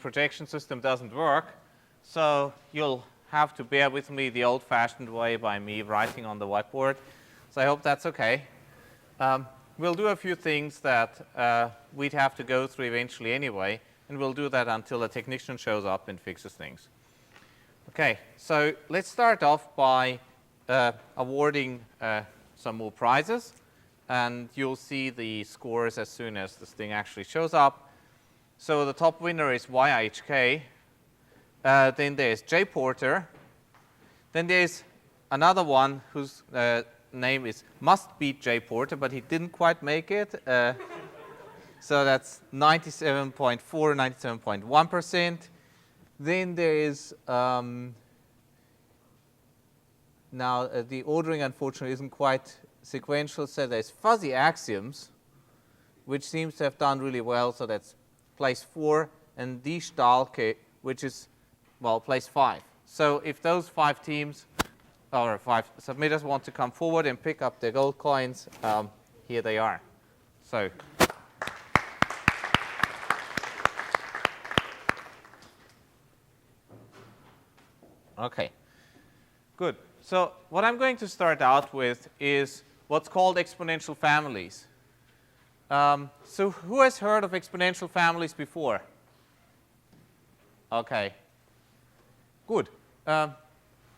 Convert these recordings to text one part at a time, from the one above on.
projection system doesn't work, so you'll have to bear with me the old-fashioned way by me writing on the whiteboard. So I hope that's okay. We'll do a few things that we'd have to go through eventually anyway, and we'll do that until a technician shows up and fixes things. Okay, so let's start off by awarding some more prizes, and you'll see the scores as soon as this thing actually shows up. So the top winner is YHK. Then there's J Porter. Then there's another one whose name is Must Beat J Porter, but he didn't quite make it. So that's 97.4, 97.1%. Then there is now the ordering unfortunately isn't quite sequential. So there's Fuzzy Axioms, which seems to have done really well. So that's place 4, and Die Stahlke, which is, well, place 5. So if those 5 teams or 5 submitters want to come forward and pick up their gold coins, here they are. So okay, good. So what I'm going to start out with is what's called exponential families. So who has heard of exponential families before? Okay, good.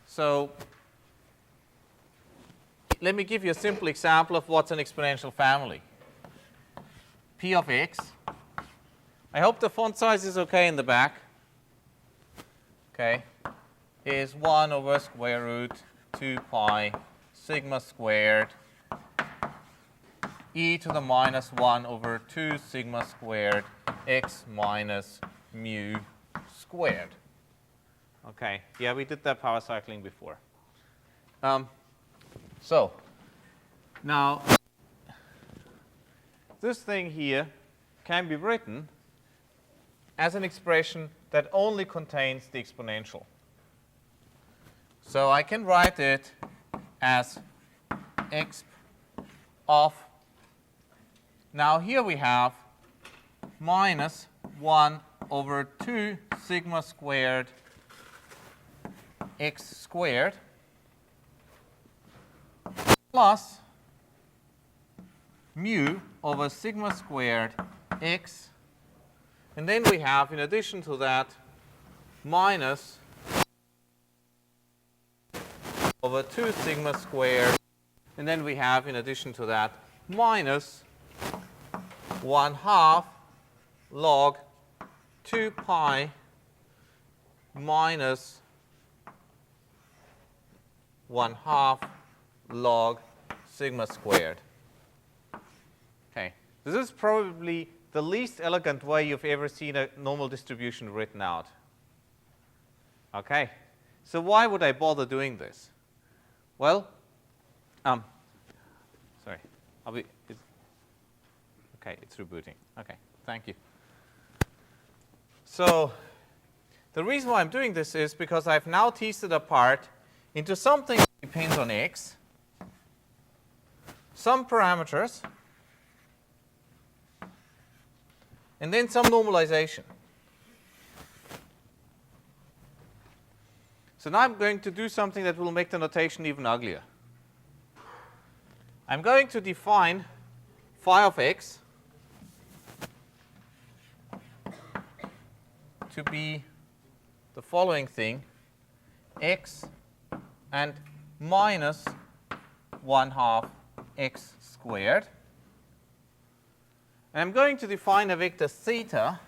So let me give you a simple example of what's an exponential family. P of x. I hope the font size is okay in the back. Okay, is 1 over square root 2 pi sigma squared e to the minus 1 over 2 sigma squared x minus mu squared. Okay, yeah, we did that power cycling before. So now this thing here can be written as an expression that only contains the exponential. So I can write it as exp of, now here we have minus 1 over 2 sigma squared x squared plus mu over sigma squared x, and then we have, in addition to that, minus over 2 sigma squared, and then we have, in addition to that, minus 1/2 log 2 pi minus 1/2 log sigma squared. Okay, this is probably the least elegant way you've ever seen a normal distribution written out. Okay, so why would I bother doing this? Well, sorry, okay, it's rebooting. Okay, thank you. So the reason why I'm doing this is because I've now teased it apart into something that depends on x, some parameters, and then some normalization. So now I'm going to do something that will make the notation even uglier. I'm going to define phi of x to be the following thing: x and minus 1/2 x squared. And I'm going to define a vector theta,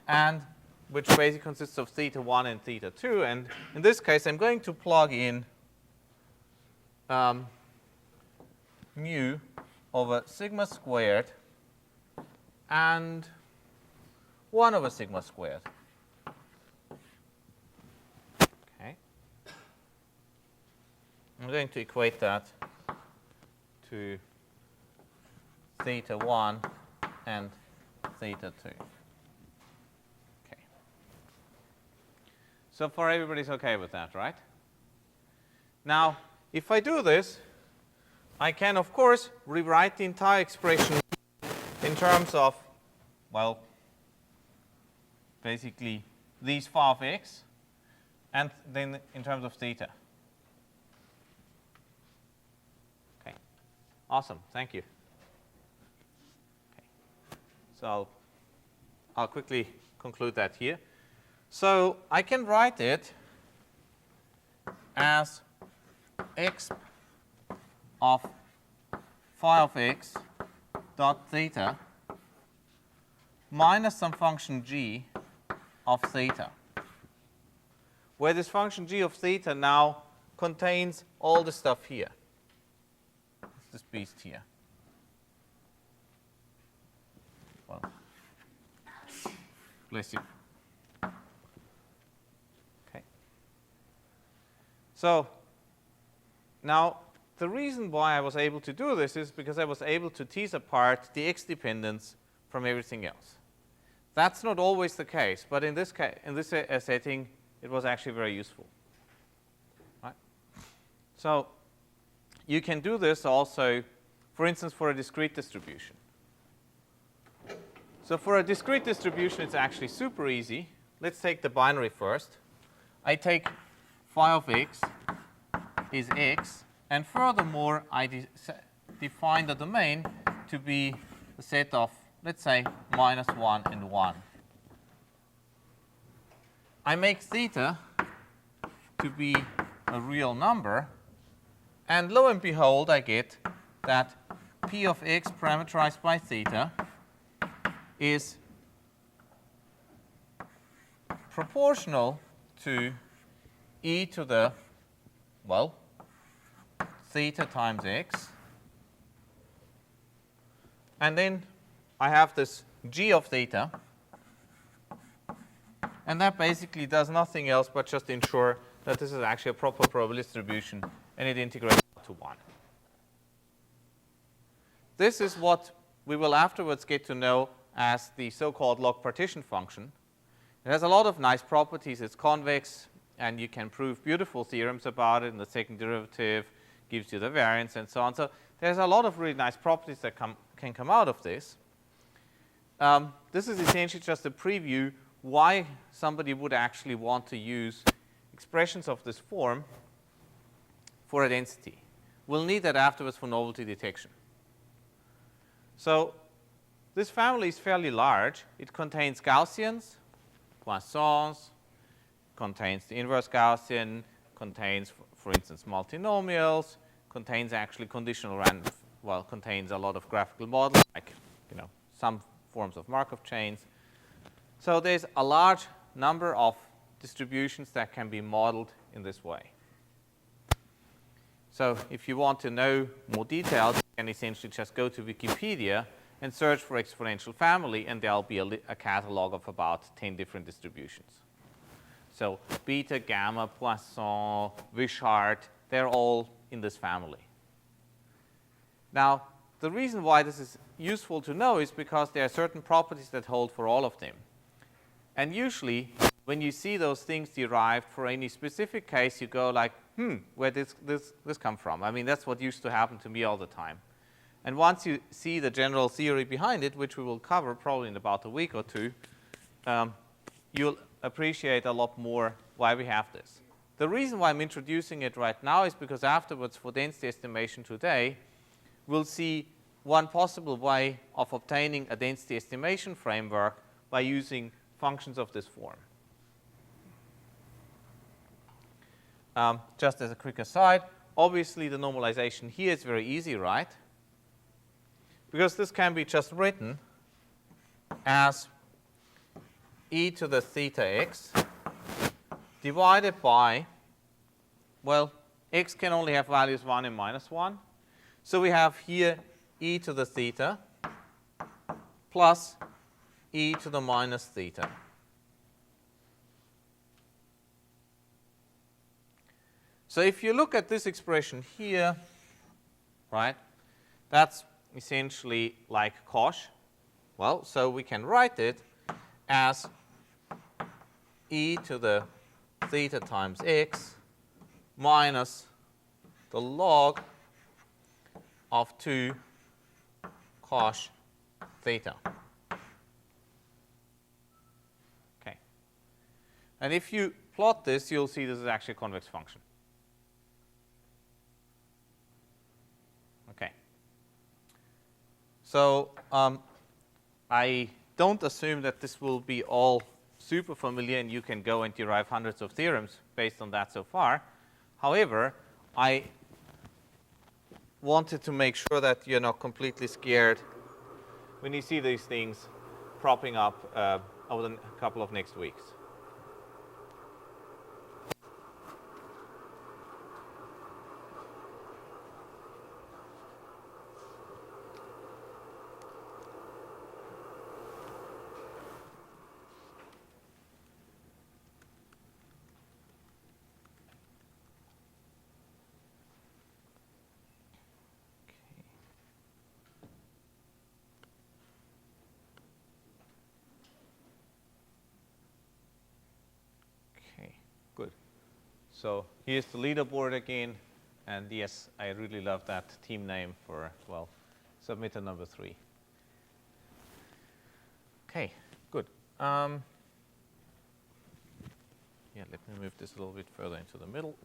and which basically consists of theta 1 and theta 2. And in this case, I'm going to plug in mu over sigma squared and 1 over sigma squared. Okay. I'm going to equate that to theta 1 and theta 2. Okay. So far everybody's okay with that, right? Now, if I do this, I can, of course, rewrite the entire expression in terms of, well, basically these phi of x, and then in terms of theta. Okay, awesome, thank you. Okay. So I'll quickly conclude that here. So I can write it as x of phi of x dot theta minus some function g of theta, where this function g of theta now contains all the stuff here. It's this beast here. Well, bless you. Okay. So now the reason why I was able to do this is because I was able to tease apart the x dependence from everything else. That's not always the case, but in this setting, it was actually very useful. Right? So you can do this also, for instance, for a discrete distribution. So for a discrete distribution, it's actually super easy. Let's take the binary first. I take phi of x is x, and furthermore, I define the domain to be a set of, let's say, -1 and 1. I make theta to be a real number, and lo and behold, I get that p of x parameterized by theta is proportional to e to the, well, theta times x. And then I have this g of theta, and that basically does nothing else but just ensure that this is actually a proper probability distribution, and it integrates to 1. This is what we will afterwards get to know as the so-called log partition function. It has a lot of nice properties. It's convex, and you can prove beautiful theorems about it, and the second derivative gives you the variance and so on. So there's a lot of really nice properties that can come out of this. This is essentially just a preview why somebody would actually want to use expressions of this form for a density. We'll need that afterwards for novelty detection. So this family is fairly large. It contains Gaussians, Poissons, contains the inverse Gaussian, contains, for instance, multinomials, contains actually conditional random, well, contains a lot of graphical models, like, some forms of Markov chains. So there's a large number of distributions that can be modeled in this way. So if you want to know more details, you can essentially just go to Wikipedia and search for exponential family, and there'll be a catalog of about 10 different distributions. So beta, gamma, Poisson, Wishart, they're all in this family. Now, the reason why this is useful to know is because there are certain properties that hold for all of them. And usually, when you see those things derived for any specific case, you go like, where did this come from? I mean, that's what used to happen to me all the time. And once you see the general theory behind it, which we will cover probably in about a week or two, you'll appreciate a lot more why we have this. The reason why I'm introducing it right now is because afterwards, for density estimation today, we'll see one possible way of obtaining a density estimation framework by using functions of this form. Just as a quick aside, obviously the normalization here is very easy, right? Because this can be just written as e to the theta x divided by, well, x can only have values 1 and -1. So we have here e to the theta plus e to the minus theta. So if you look at this expression here, right, that's essentially like cosh. Well, so we can write it as e to the theta times x minus the log of 2 cosh theta. Okay. And if you plot this, you'll see this is actually a convex function. Okay. So I don't assume that this will be all super familiar and you can go and derive hundreds of theorems based on that so far. However, I wanted to make sure that you're not completely scared when you see these things propping up over the couple of next weeks. Good. So here's the leaderboard again. And yes, I really love that team name for, well, submitter number 3. Okay, good. Yeah, let me move this a little bit further into the middle.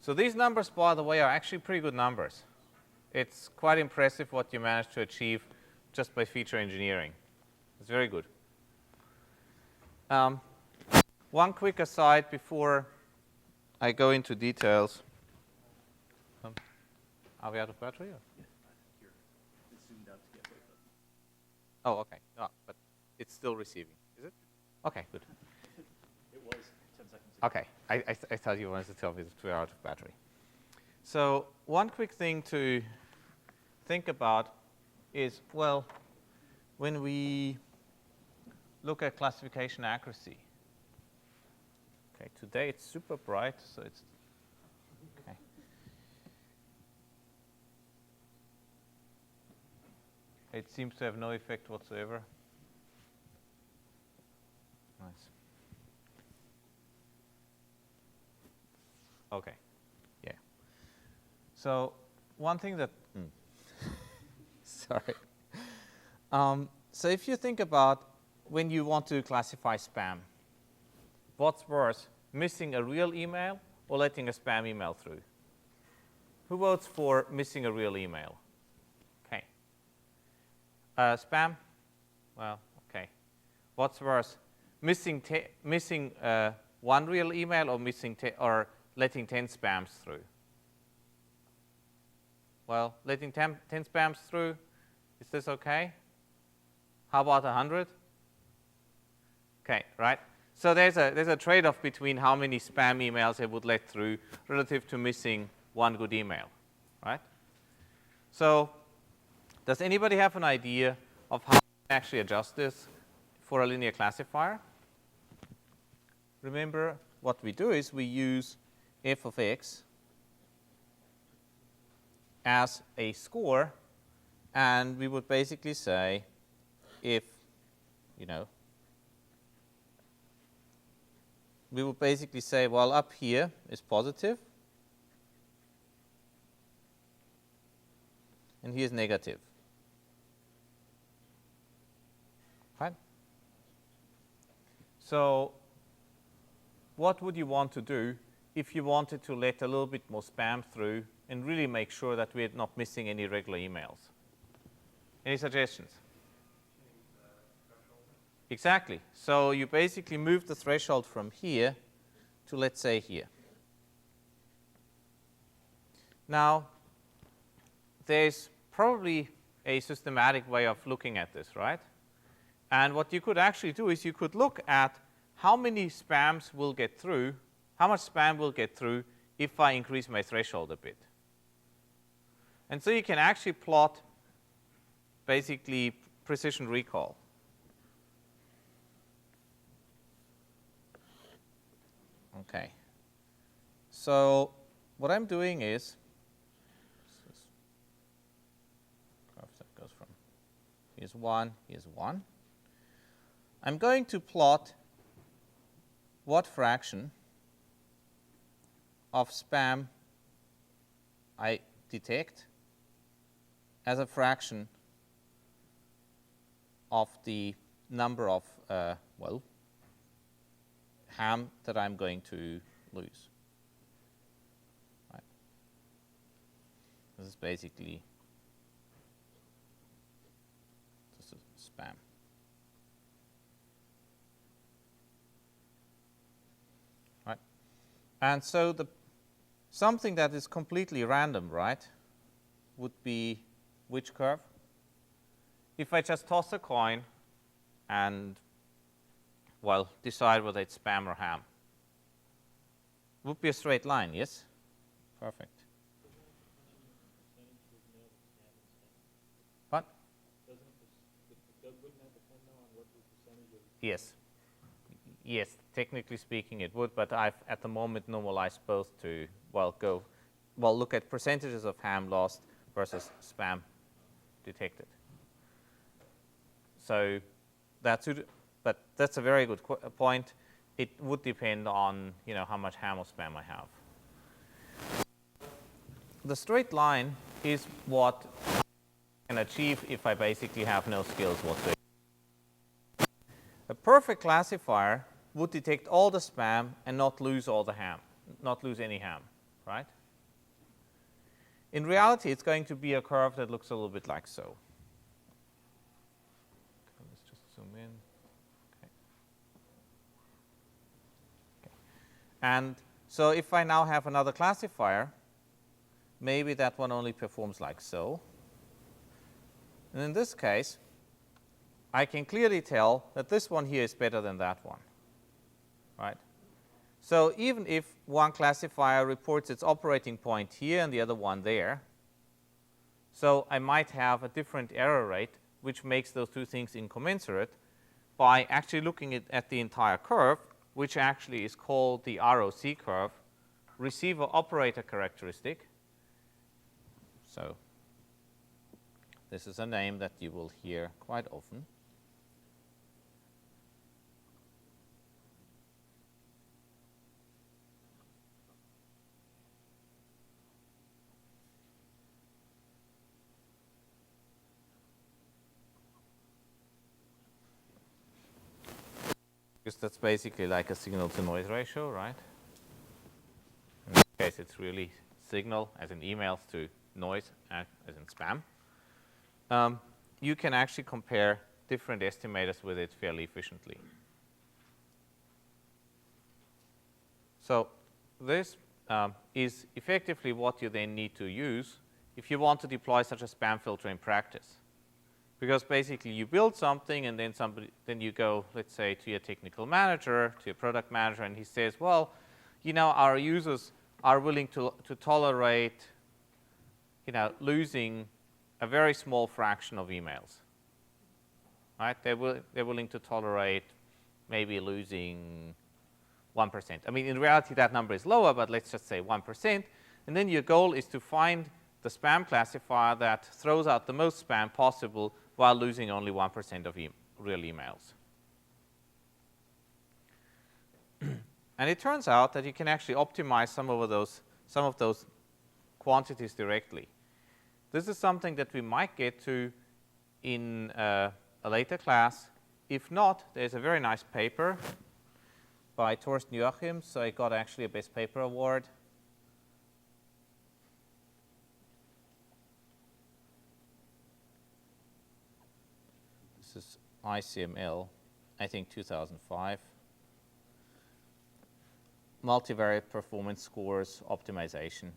So these numbers, by the way, are actually pretty good numbers. It's quite impressive what you managed to achieve just by feature engineering. It's very good. One quick aside before I go into details. Are we out of battery? Or? Yeah, you're zoomed out to get both of them. Oh, okay. No, but it's still receiving, is it? Okay, good. It was 10 seconds ago. Okay, I thought you wanted to tell me that we're out of battery. So one quick thing to think about is, well, when we look at classification accuracy. Okay, today it's super bright, so it's okay. It seems to have no effect whatsoever. Nice. Okay, yeah. So one thing that, sorry. So if you think about when you want to classify spam, what's worse, missing a real email or letting a spam email through? Who votes for missing a real email? Okay. Spam? Well, okay. What's worse, missing one real email or or letting 10 spams through? Well, letting 10 spams through, is this okay? How about 100? Okay, right? So there's a trade-off between how many spam emails I would let through relative to missing one good email, right? So does anybody have an idea of how to actually adjust this for a linear classifier? Remember, what we do is we use f of x as a score, and we would basically say if, we would basically say, well, up here is positive, and here's negative. Right? So what would you want to do if you wanted to let a little bit more spam through and really make sure that we're not missing any regular emails? Any suggestions? Exactly. So you basically move the threshold from here to, let's say, here. Now, there's probably a systematic way of looking at this, right? And what you could actually do is you could look at how many spams will get through, how much spam will get through if I increase my threshold a bit. And so you can actually plot basically precision recall. Okay. So what I'm doing is, this curve that goes from here's 1, here's 1. I'm going to plot what fraction of spam I detect as a fraction of the number of, well, ham that I'm going to lose. Right. This is basically just a spam. Right. And so something that is completely random, right, would be which curve? If I just toss a coin and, well, decide whether it's spam or ham. Would be a straight line, yes? Perfect. What? Yes. Yes, technically speaking it would, but I've at the moment normalized both to, well, look at percentages of ham lost versus spam detected. So that's a very good point. It would depend on, how much ham or spam I have. The straight line is what I can achieve if I basically have no skills whatsoever. A perfect classifier would detect all the spam and not lose all the ham, not lose any ham, right? In reality, it's going to be a curve that looks a little bit like so. Let's just zoom in. Okay. And so if I now have another classifier, maybe that one only performs like so. And in this case, I can clearly tell that this one here is better than that one, right? So even if one classifier reports its operating point here and the other one there, so I might have a different error rate, which makes those two things incommensurate, by actually looking at the entire curve, which actually is called the ROC curve, receiver operator characteristic. So this is a name that you will hear quite often. Because that's basically like a signal to noise ratio, right? In this case, it's really signal as in emails to noise as in spam. You can actually compare different estimators with it fairly efficiently. So this is effectively what you then need to use if you want to deploy such a spam filter in practice. Because basically you build something and then you go, let's say, to your technical manager, to your product manager, and he says, well, our users are willing to tolerate, losing a very small fraction of emails, right? They're willing to tolerate maybe losing 1%. I mean, in reality, that number is lower, but let's just say 1%. And then your goal is to find the spam classifier that throws out the most spam possible while losing only 1% of real emails. And it turns out that you can actually optimize some of those quantities directly. This is something that we might get to in a later class. If not, there's a very nice paper by Torsten Joachim, so it got actually a Best Paper Award. This is ICML, I think 2005. Multivariate performance scores optimization.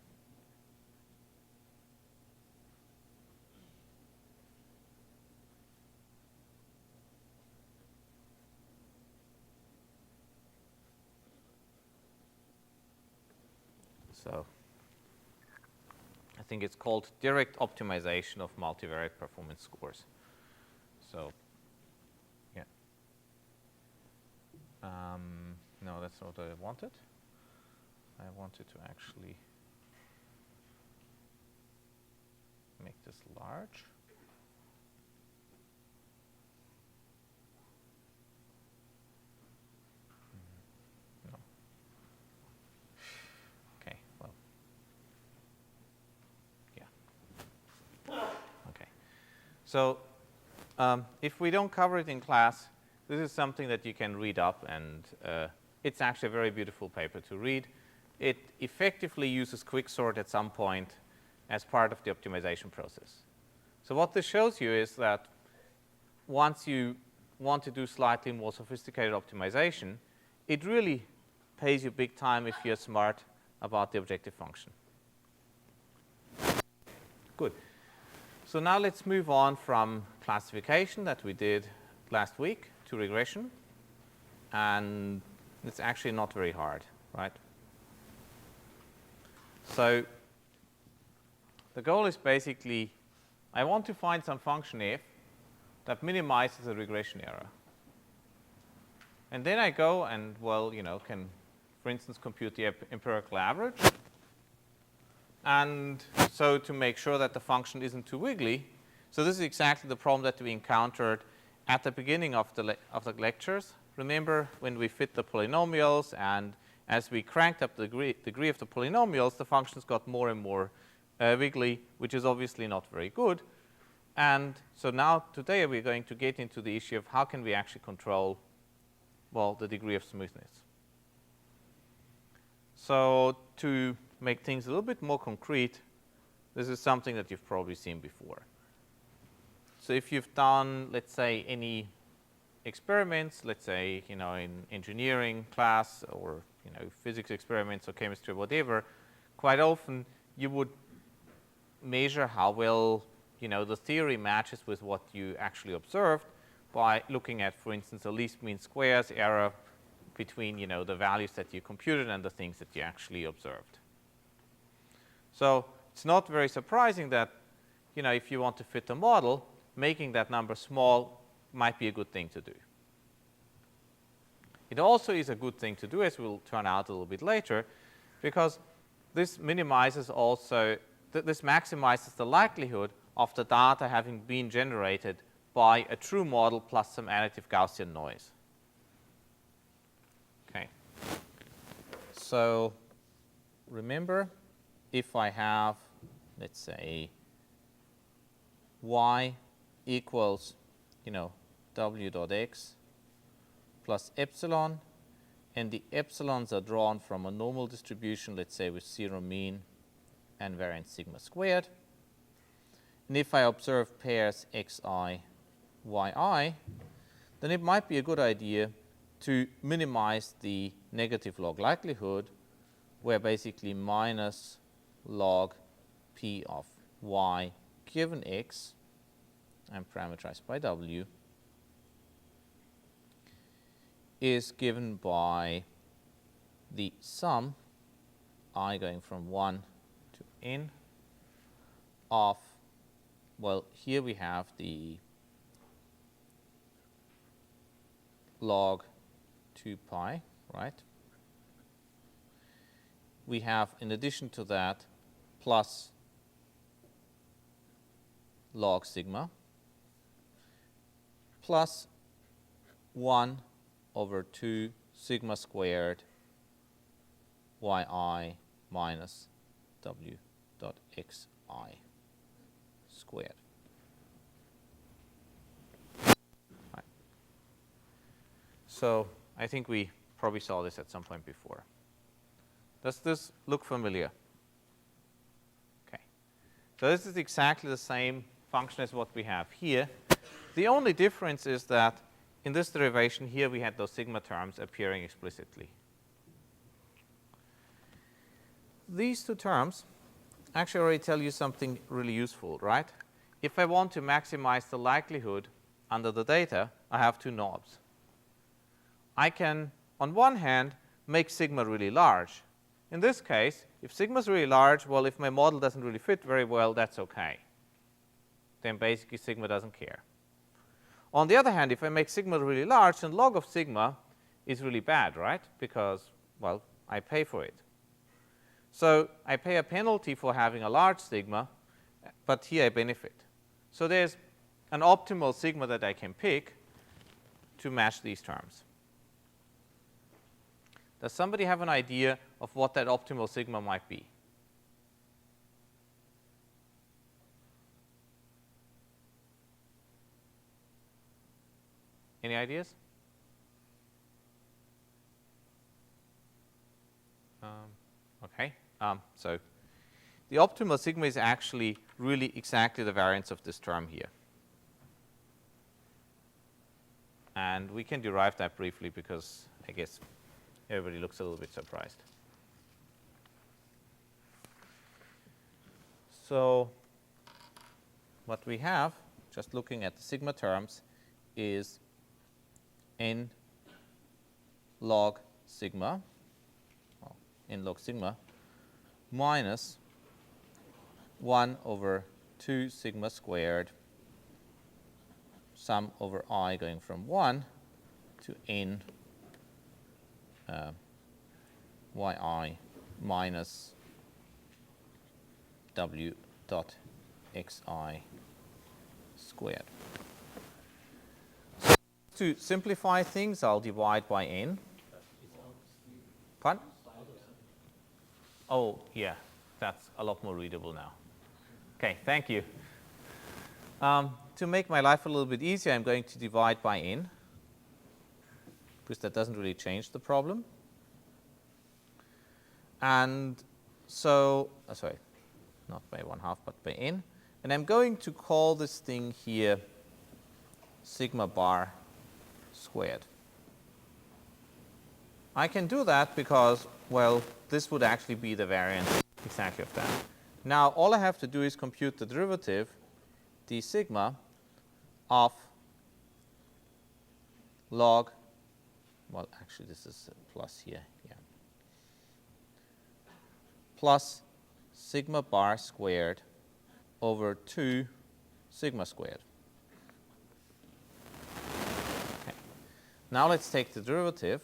So I think it's called direct optimization of multivariate performance scores. So yeah. No, that's not what I wanted. I wanted to actually make this large. No. Okay, well. Yeah. Okay. So if we don't cover it in class, this is something that you can read up, and it's actually a very beautiful paper to read. It effectively uses quicksort at some point as part of the optimization process. So what this shows you is that once you want to do slightly more sophisticated optimization, it really pays you big time if you're smart about the objective function. Good. So now let's move on from classification that we did last week to regression. And it's actually not very hard, right? So the goal is basically, I want to find some function f that minimizes a regression error. And then I go and, well, can, for instance, compute the empirical average. And so to make sure that the function isn't too wiggly, so this is exactly the problem that we encountered at the beginning of the lectures. Remember when we fit the polynomials, and as we cranked up the degree of the polynomials, the functions got more and more wiggly, which is obviously not very good. And so now today we're going to get into the issue of how can we actually control, well, the degree of smoothness. So to make things a little bit more concrete, this is something that you've probably seen before. So if you've done, let's say, any experiments, let's say, in engineering class, or, physics experiments or chemistry or whatever, quite often you would measure how well, the theory matches with what you actually observed by looking at, for instance, the least mean squares error between, the values that you computed and the things that you actually observed. So it's not very surprising that, if you want to fit a model, making that number small might be a good thing to do. It also is a good thing to do, as we'll turn out a little bit later, because this minimizes also, this maximizes the likelihood of the data having been generated by a true model plus some additive Gaussian noise. Okay. So remember, if I have, let's say, y equals, w dot x plus epsilon, and the epsilons are drawn from a normal distribution, let's say with zero mean and variance sigma squared. And if I observe pairs xi, yi, then it might be a good idea to minimize the negative log likelihood, where basically minus log p of y given x, and parameterized by w, is given by the sum, I going from 1 to n, of, well, here we have the log 2 pi, right? We have, in addition to that, plus log sigma, plus 1 over 2 sigma squared yi minus w dot xi squared. Right. So I think we probably saw this at some point before. Does this look familiar? Okay. So this is exactly the same function as what we have here. The only difference is that in this derivation here we had those sigma terms appearing explicitly. These two terms actually already tell you something really useful, right? If I want to maximize the likelihood under the data, I have two knobs. I can, on one hand, make sigma really large. In this case, if sigma is really large, well, if my model doesn't really fit very well, that's okay. Then basically sigma doesn't care. On the other hand, if I make sigma really large, then log of sigma is really bad, right? Because, well, I pay for it. So I pay a penalty for having a large sigma, but here I benefit. So there's an optimal sigma that I can pick to match these terms. Does somebody have an idea of what that optimal sigma might be? Any ideas? Okay. So the optimal sigma is actually really exactly the variance of this term here. And we can derive that briefly because I guess everybody looks a little bit surprised. So what we have, just looking at the sigma terms, is n log sigma, well, n log sigma, minus 1 over 2 sigma squared, sum over I going from 1 to n yi minus w dot xi squared. So to simplify things, I'll divide by n. Pardon? Oh, yeah, that's a lot more readable now. Okay, thank you. To make my life a little bit easier, I'm going to divide by n, because that doesn't really change the problem. And so, sorry, not by 1/2, but by n. And I'm going to call this thing here sigma bar squared. I can do that because, well, this would actually be the variance exactly of that. Now, all I have to do is compute the derivative, d sigma, of log, well, actually, this is a plus here, yeah, plus sigma bar squared over 2 sigma squared. Okay. Now let's take the derivative,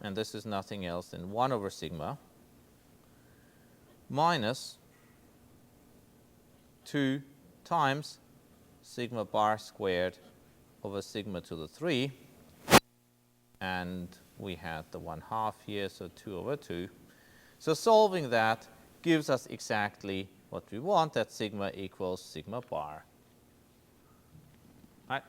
and this is nothing else than 1 over sigma minus 2 times sigma bar squared over sigma to the 3, and we had the 1/2 here, so 2 over 2. So solving that gives us exactly what we want, that sigma equals sigma bar. Right?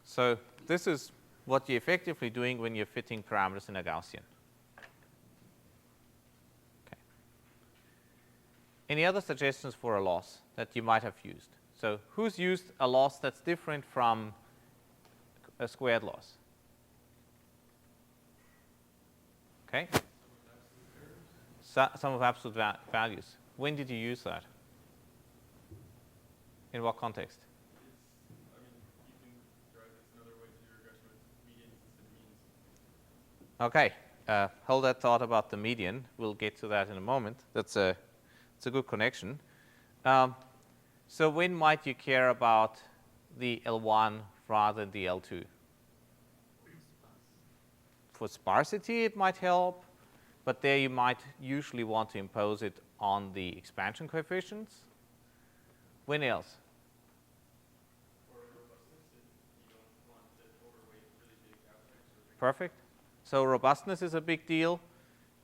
So this is what you're effectively doing when you're fitting parameters in a Gaussian. Okay. Any other suggestions for a loss that you might have used? So who's used a loss that's different from a squared loss? Okay. Sum of absolute values. When did you use that? In what context? You can derive this another way to do regression with medians instead of means. Okay. Hold that thought about the median. We'll get to that in a moment. It's a good connection. So when might you care about the L1 rather than the L2? For sparsity, it might help, but there you might usually want to impose it on the expansion coefficients. When else? For robustness, if you don't want to overweight really big outliers. Perfect. So robustness is a big deal,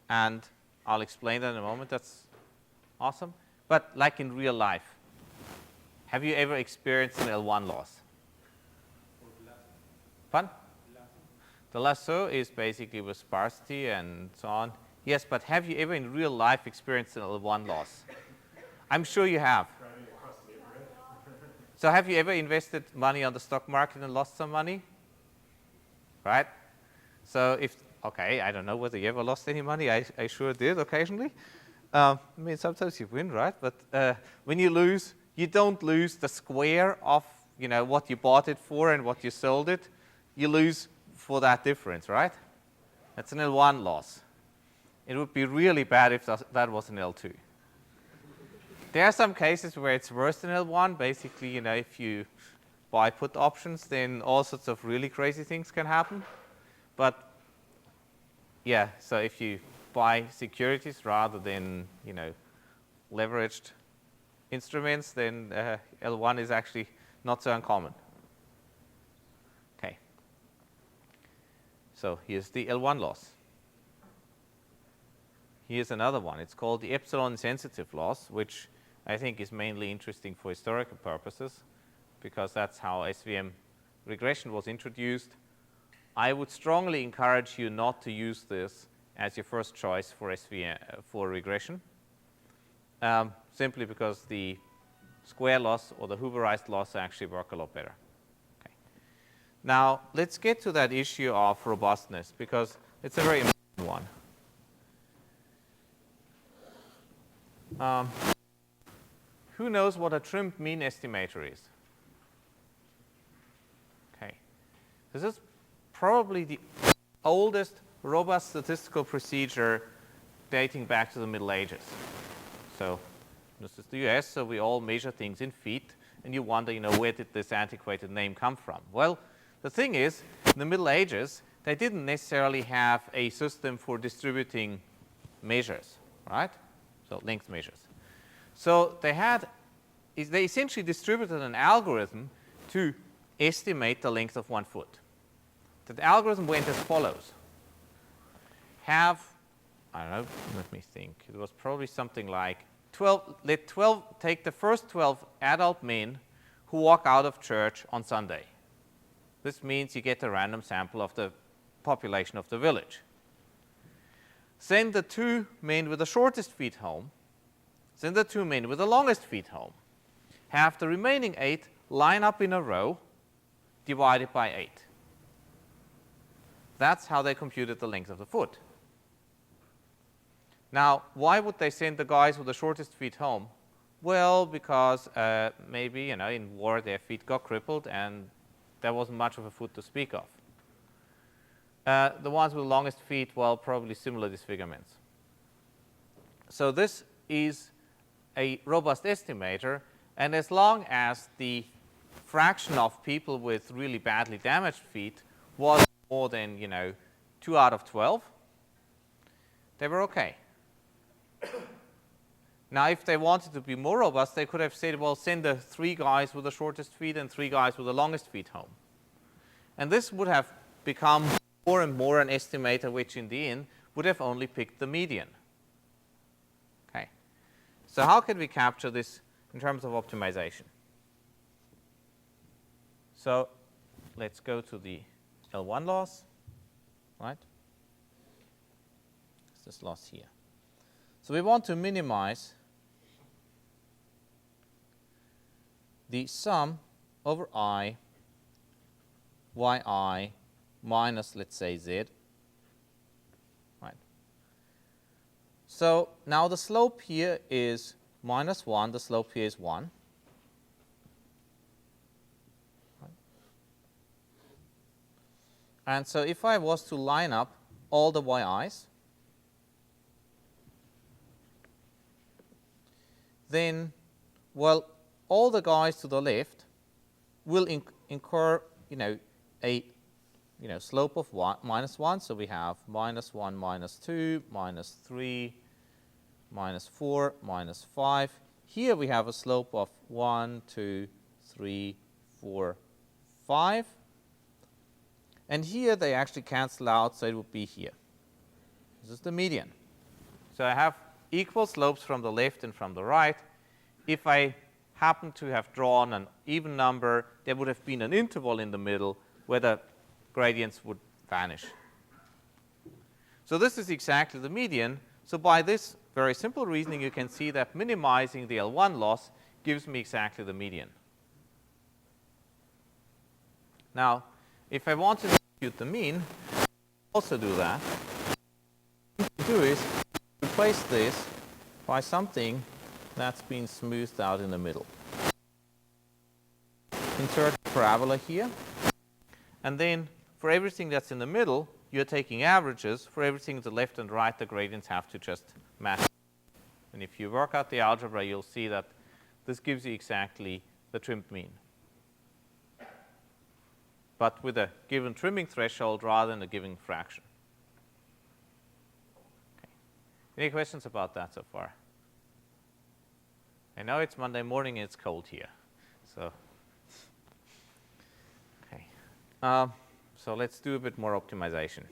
and I'll explain that in a moment. That's awesome. But like in real life, have you ever experienced an L1 loss? Fun? The lasso is basically with sparsity and so on. Yes, but have you ever in real life experienced an L1 loss? I'm sure you have. So have you ever invested money on the stock market and lost some money? Right? So if, okay, I don't know whether you ever lost any money. I sure did occasionally. I mean, sometimes you win, right? But when you lose, you don't lose the square of, what you bought it for and what you sold it. You lose for that difference, right? That's an L1 loss. It would be really bad if that was an L2. There are some cases where it's worse than L1. Basically, if you buy put options, then all sorts of really crazy things can happen. But yeah, so if you buy securities rather than, leveraged instruments, then L1 is actually not so uncommon. Okay. So here's the L1 loss. Here's another one. It's called the epsilon sensitive loss, which I think is mainly interesting for historical purposes. because that's how SVM regression was introduced. I would strongly encourage you not to use this as your first choice for SVM for regression, simply because the square loss or the Hooverized loss actually work a lot better. Okay. Now, let's get to that issue of robustness, because it's a very important one. Who knows what a trimmed mean estimator is? Okay. This is probably the oldest robust statistical procedure dating back to the Middle Ages. So this is the US, so we all measure things in feet, and you wonder, where did this antiquated name come from? Well, the thing is, in the Middle Ages, they didn't necessarily have a system for distributing measures, right? So length measures. So they essentially distributed an algorithm to estimate the length of 1 foot. The algorithm went as follows. I don't know, let me think. It was probably something like take the first 12 adult men who walk out of church on Sunday. This means you get a random sample of the population of the village. Send the 2 men with the shortest feet home. Send the 2 men with the longest feet home. Have the remaining 8 line up in a row, divided by 8. That's how they computed the length of the foot. Now, why would they send the guys with the shortest feet home? Well, because maybe, in war their feet got crippled and there wasn't much of a foot to speak of. The ones with the longest feet, well, probably similar disfigurements. So this is a robust estimator, and as long as the fraction of people with really badly damaged feet was more than, 2 out of 12, they were okay. Now, if they wanted to be more robust, they could have said, well, send the 3 guys with the shortest feet and 3 guys with the longest feet home. And this would have become more and more an estimator, which in the end would have only picked the median. Okay. So how can we capture this in terms of optimization? So let's go to the L1 loss, right? It's this loss here. So we want to minimize the sum over I, yi, minus, let's say, z. Right. So now the slope here is minus 1, the slope here is 1. Right. And so if I was to line up all the yi's, then, well, all the guys to the left will incur, a slope of minus 1. So we have minus 1, minus 2, minus 3, minus 4, minus 5. Here we have a slope of 1, 2, 3, 4, 5. And here they actually cancel out, so it would be here. This is the median. So I have equal slopes from the left and from the right. If I happen to have drawn an even number, there would have been an interval in the middle where the gradients would vanish. So this is exactly the median. So by this very simple reasoning, you can see that minimizing the L1 loss gives me exactly the median. Now, if I want to compute the mean, I can also do that. What you do is replace this by something that's been smoothed out in the middle. Insert a parabola here, and then for everything that's in the middle, you're taking averages. For everything to the left and right, the gradients have to just match. And if you work out the algebra, you'll see that this gives you exactly the trimmed mean, but with a given trimming threshold rather than a given fraction. Okay. Any questions about that so far? I know it's Monday morning and it's cold here. So, okay. So let's do a bit more optimization.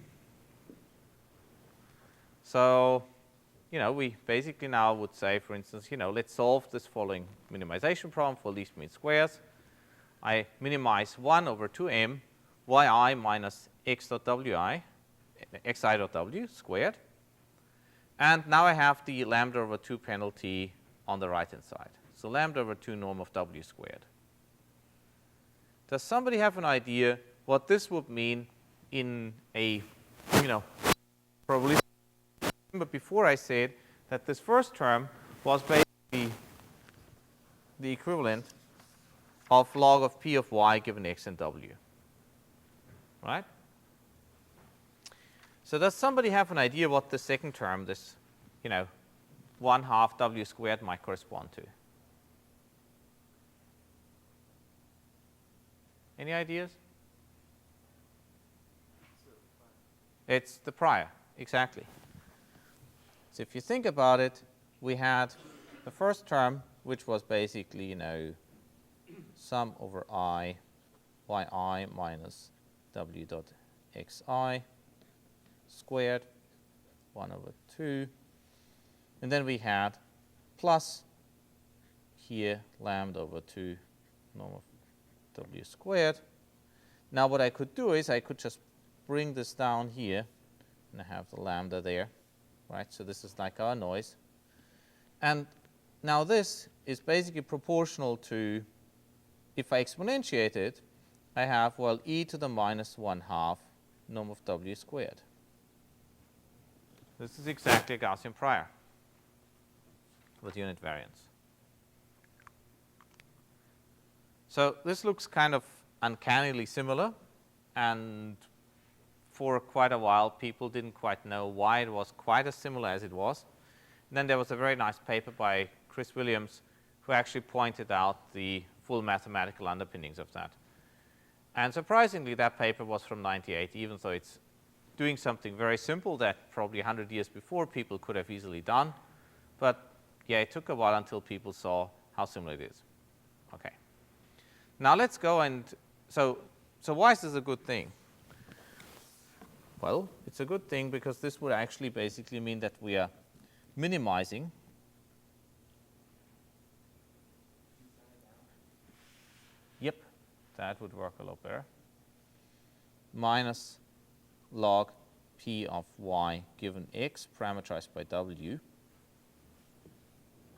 So, we basically now would say, for instance, let's solve this following minimization problem for least mean squares. I minimize 1 over 2m yi minus x dot wi, xi dot w squared. And now I have the lambda over 2 penalty on the right-hand side. So lambda over 2 norm of w squared. Does somebody have an idea what this would mean in a, probabilistic? But before I said that this first term was basically the equivalent of log of p of y given x and w, right? So does somebody have an idea what the second term, this, 1/2 w squared might correspond to? Any ideas? It's the prior, exactly. So if you think about it, we had the first term, which was basically, sum over I yi minus w dot xi squared 1 over 2. And then we had plus here lambda over 2 norm of w squared. Now what I could do is I could just bring this down here, and I have the lambda there, right? So this is like our noise. And now this is basically proportional to, if I exponentiate it, I have, well, e to the minus 1/2 norm of w squared. This is exactly a Gaussian prior with unit variance. So this looks kind of uncannily similar, and for quite a while people didn't quite know why it was quite as similar as it was. And then there was a very nice paper by Chris Williams who actually pointed out the full mathematical underpinnings of that. And surprisingly, that paper was from '98, even though it's doing something very simple that probably 100 years before people could have easily done. But yeah, it took a while until people saw how similar it is. Okay. Now let's go and, so why is this a good thing? Well, it's a good thing because this would actually basically mean that we are minimizing Yep, that would work a lot better. Minus log p of y given x parameterized by w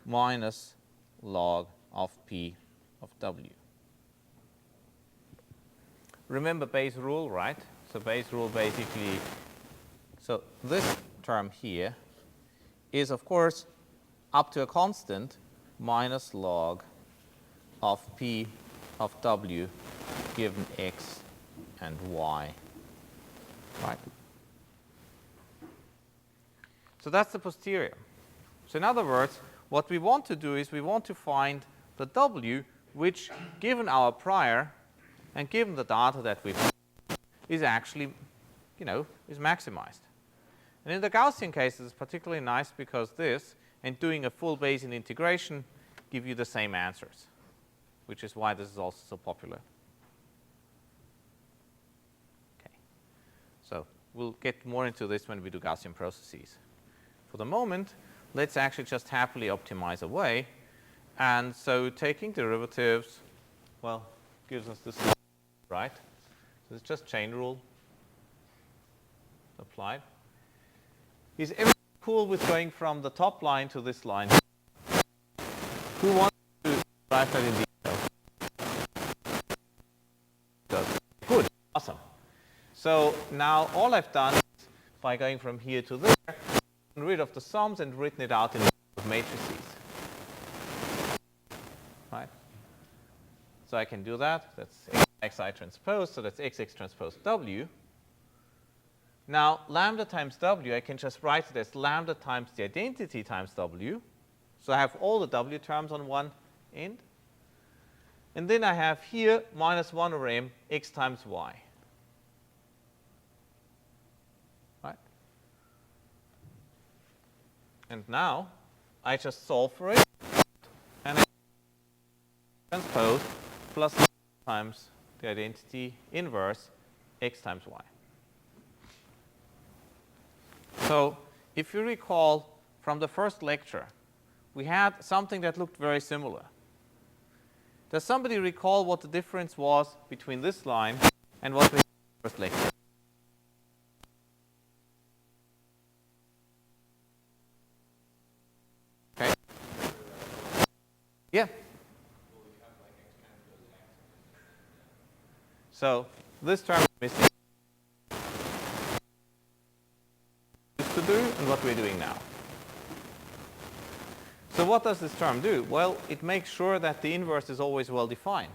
minus log of p of w. Remember Bayes' rule, right? So Bayes' rule basically, so this term here is, of course, up to a constant minus log of p of w given x and y, right? So that's the posterior. So in other words, what we want to do is we want to find the w which, given our prior and given the data that we have, is actually, is maximized. And in the Gaussian case, it's particularly nice because this and doing a full Bayesian integration give you the same answers, which is why this is also so popular. Okay. So we'll get more into this when we do Gaussian processes. For the moment, let's actually just happily optimize away. And so taking derivatives, well, gives us this, right? So it's just chain rule applied. Is everyone cool with going from the top line to this line? Who wants to write that in detail? Good, awesome. So now all I've done is, by going from here to there, gotten rid of the sums and written it out in matrices. Right? So I can do that. That's xi transpose, so that's xx transpose w. Now, lambda times w, I can just write it as lambda times the identity times w. So I have all the w terms on one end. And then I have here minus 1 over m x times y. Right? And now I just solve for it. And I transpose plus times the identity inverse x times y. So if you recall from the first lecture, we had something that looked very similar. Does somebody recall what the difference was between this line and what we had in the first lecture? Okay. Yeah. So this term is missing. Used to do and what we're doing now. So what does this term do? Well, it makes sure that the inverse is always well defined.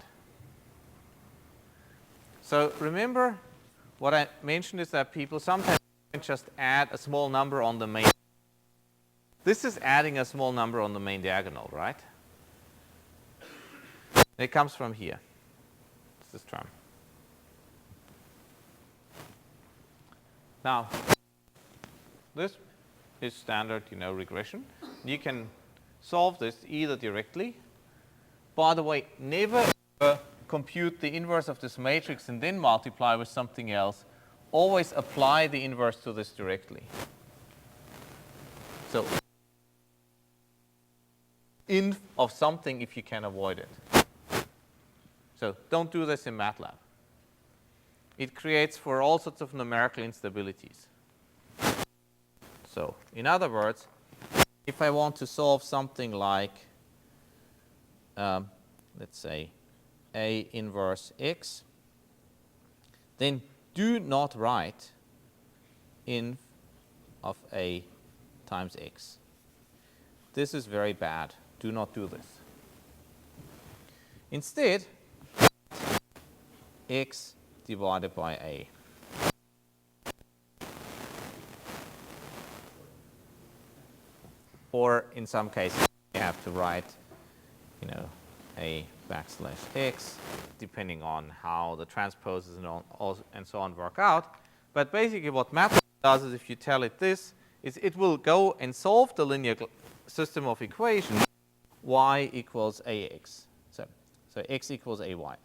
So remember what I mentioned is that people sometimes just add a small number on the main. This is adding a small number on the main diagonal, right? It comes from here. It's this term. Now, this is standard, regression. You can solve this either directly. By the way, never compute the inverse of this matrix and then multiply with something else. Always apply the inverse to this directly. So, inf of something if you can avoid it. So, don't do this in MATLAB. It creates for all sorts of numerical instabilities. So, in other words, if I want to solve something like, let's say, A inverse x, then do not write inf of A times x. This is very bad. Do not do this. Instead, x divided by A. Or in some cases, you have to write, a backslash x, depending on how the transposes and so on work out. But basically what MATLAB does is if you tell it this, is it will go and solve the linear system of equations y equals ax. So x equals ay.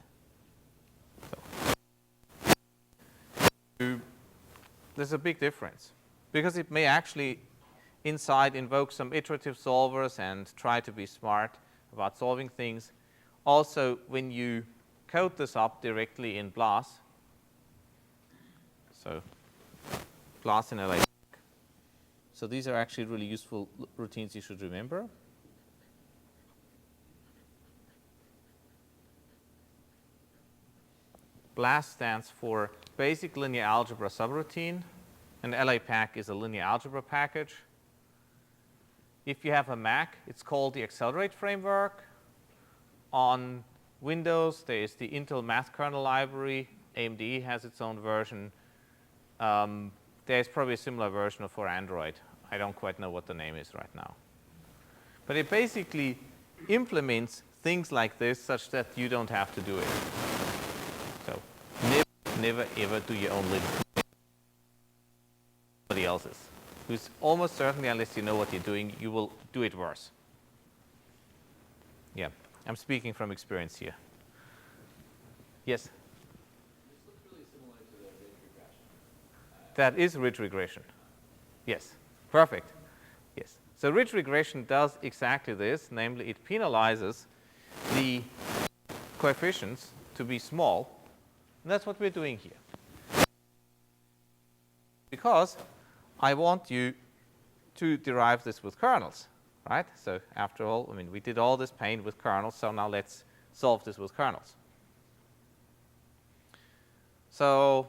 So there's a big difference because it may actually inside invoke some iterative solvers and try to be smart about solving things. Also, when you code this up directly in BLAS, so BLAS in LA. So these are actually really useful routines you should remember. BLAS stands for Basic Linear Algebra Subroutine, and LAPACK is a linear algebra package. If you have a Mac, it's called the Accelerate Framework. On Windows, there is the Intel Math Kernel Library. AMD has its own version. There's probably a similar version for Android. I don't quite know what the name is right now. But it basically implements things like this such that you don't have to do it. So never ever do your own little somebody else's. Who's almost certainly, unless you know what you're doing, you will do it worse. Yeah, I'm speaking from experience here. Yes? This looks really similar to the ridge regression. That is ridge regression. Yes, perfect. Yes. So ridge regression does exactly this, namely it penalizes the coefficients to be small, and that's what we're doing here. Because I want you to derive this with kernels, right? So after all, we did all this pain with kernels, so now let's solve this with kernels. So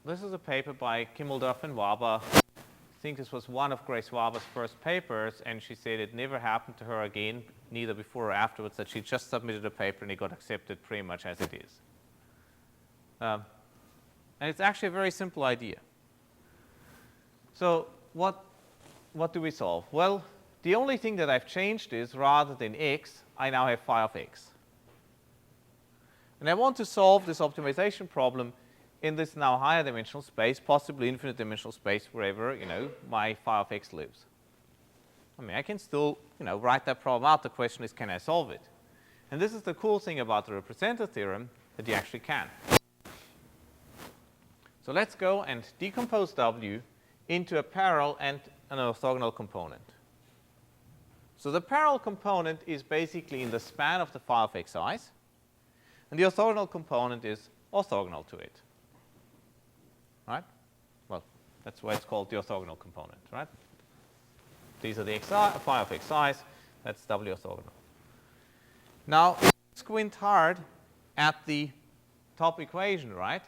this is a paper by Kimmeldorf and Waber. I think this was one of Grace Waber's first papers, and she said it never happened to her again, neither before or afterwards, that she just submitted a paper and it got accepted pretty much as it is. And it's actually a very simple idea. So what do we solve? Well, the only thing that I've changed is rather than x, I now have phi of x. And I want to solve this optimization problem in this now higher dimensional space, possibly infinite dimensional space, wherever my phi of x lives. I can still write that problem out. The question is, can I solve it? And this is the cool thing about the representative theorem, that you actually can. So let's go and decompose W into a parallel and an orthogonal component. So the parallel component is basically in the span of the phi of xi's. and the orthogonal component is orthogonal to it. Right? Well, that's why it's called the orthogonal component, right? These are the xi, phi of xi's, that's W orthogonal. Now, if you squint hard at the top equation, right,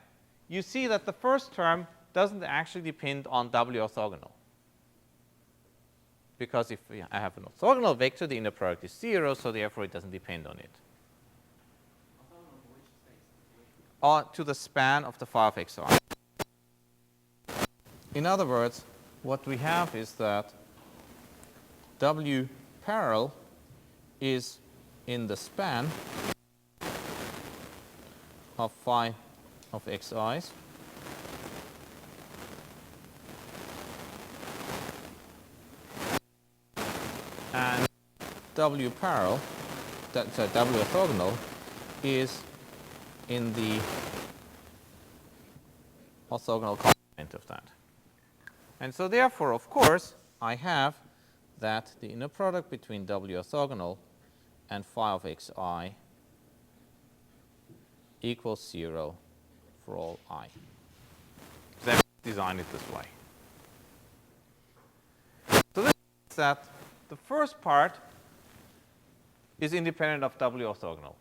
you see that the first term doesn't actually depend on W orthogonal. Because if I have an orthogonal vector, the inner product is 0, so therefore it doesn't depend on it. Or to the span of the phi of xi. In other words, what we have is that W parallel is in the span of phi of xi's and W parallel, so W orthogonal, is in the orthogonal complement of that. And so therefore, of course, I have that the inner product between W orthogonal and phi of xi equals 0 for all I. So let's design it this way. So this means that the first part is independent of W orthogonal.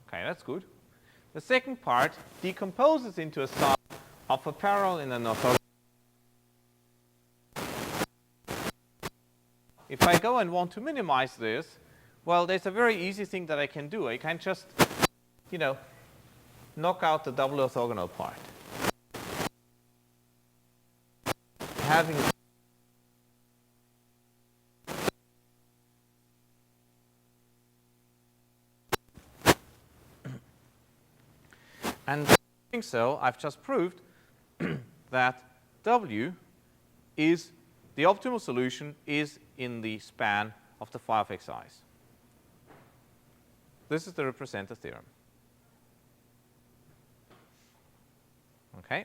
Okay, that's good. The second part decomposes into a sum of a parallel in an orthogonal. If I go and want to minimize this, well, there's a very easy thing that I can do. I can just, knock out the double orthogonal part. Having and doing so, I've just proved that W is the optimal solution is in the span of the phi of xi's. This is the representer theorem. Okay?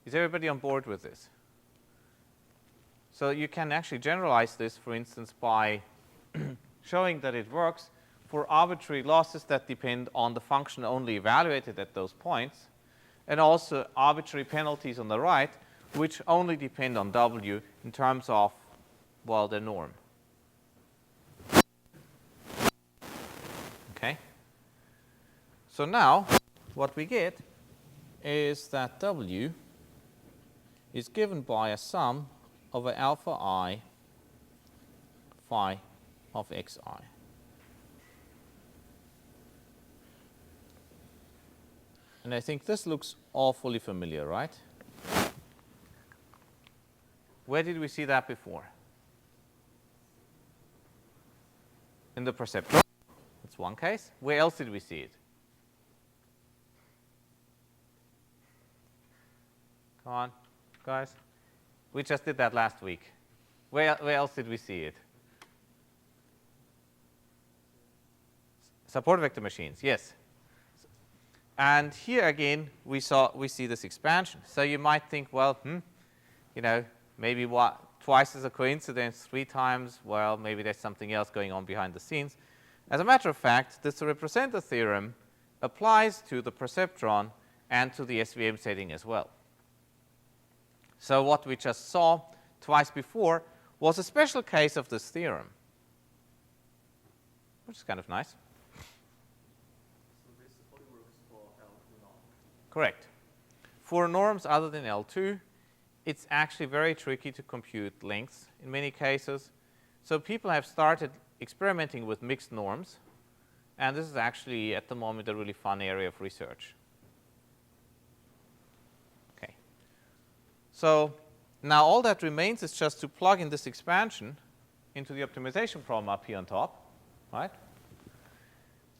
Is everybody on board with this? So you can actually generalize this, for instance, by showing that it works for arbitrary losses that depend on the function only evaluated at those points, and also arbitrary penalties on the right, which only depend on W in terms of, well, the norm. Okay? So now, what we get is that W is given by a sum over alpha I phi of xi. And I think this looks awfully familiar, right? Where did we see that before? In the perceptron. That's one case. Where else did we see it? Come on, guys. We just did that last week. Where else did we see it? Support vector machines, yes. And here again, we see this expansion. So you might think, well, maybe twice is a coincidence, 3 times, well, maybe there's something else going on behind the scenes. As a matter of fact, this representer theorem applies to the perceptron and to the SVM setting as well. So what we just saw twice before was a special case of this theorem, which is kind of nice. So this only works for L2 norm. Correct. For norms other than L2, it's actually very tricky to compute lengths in many cases. So people have started experimenting with mixed norms, and this is actually, at the moment, a really fun area of research. Okay. So now all that remains is just to plug in this expansion into the optimization problem up here on top, right?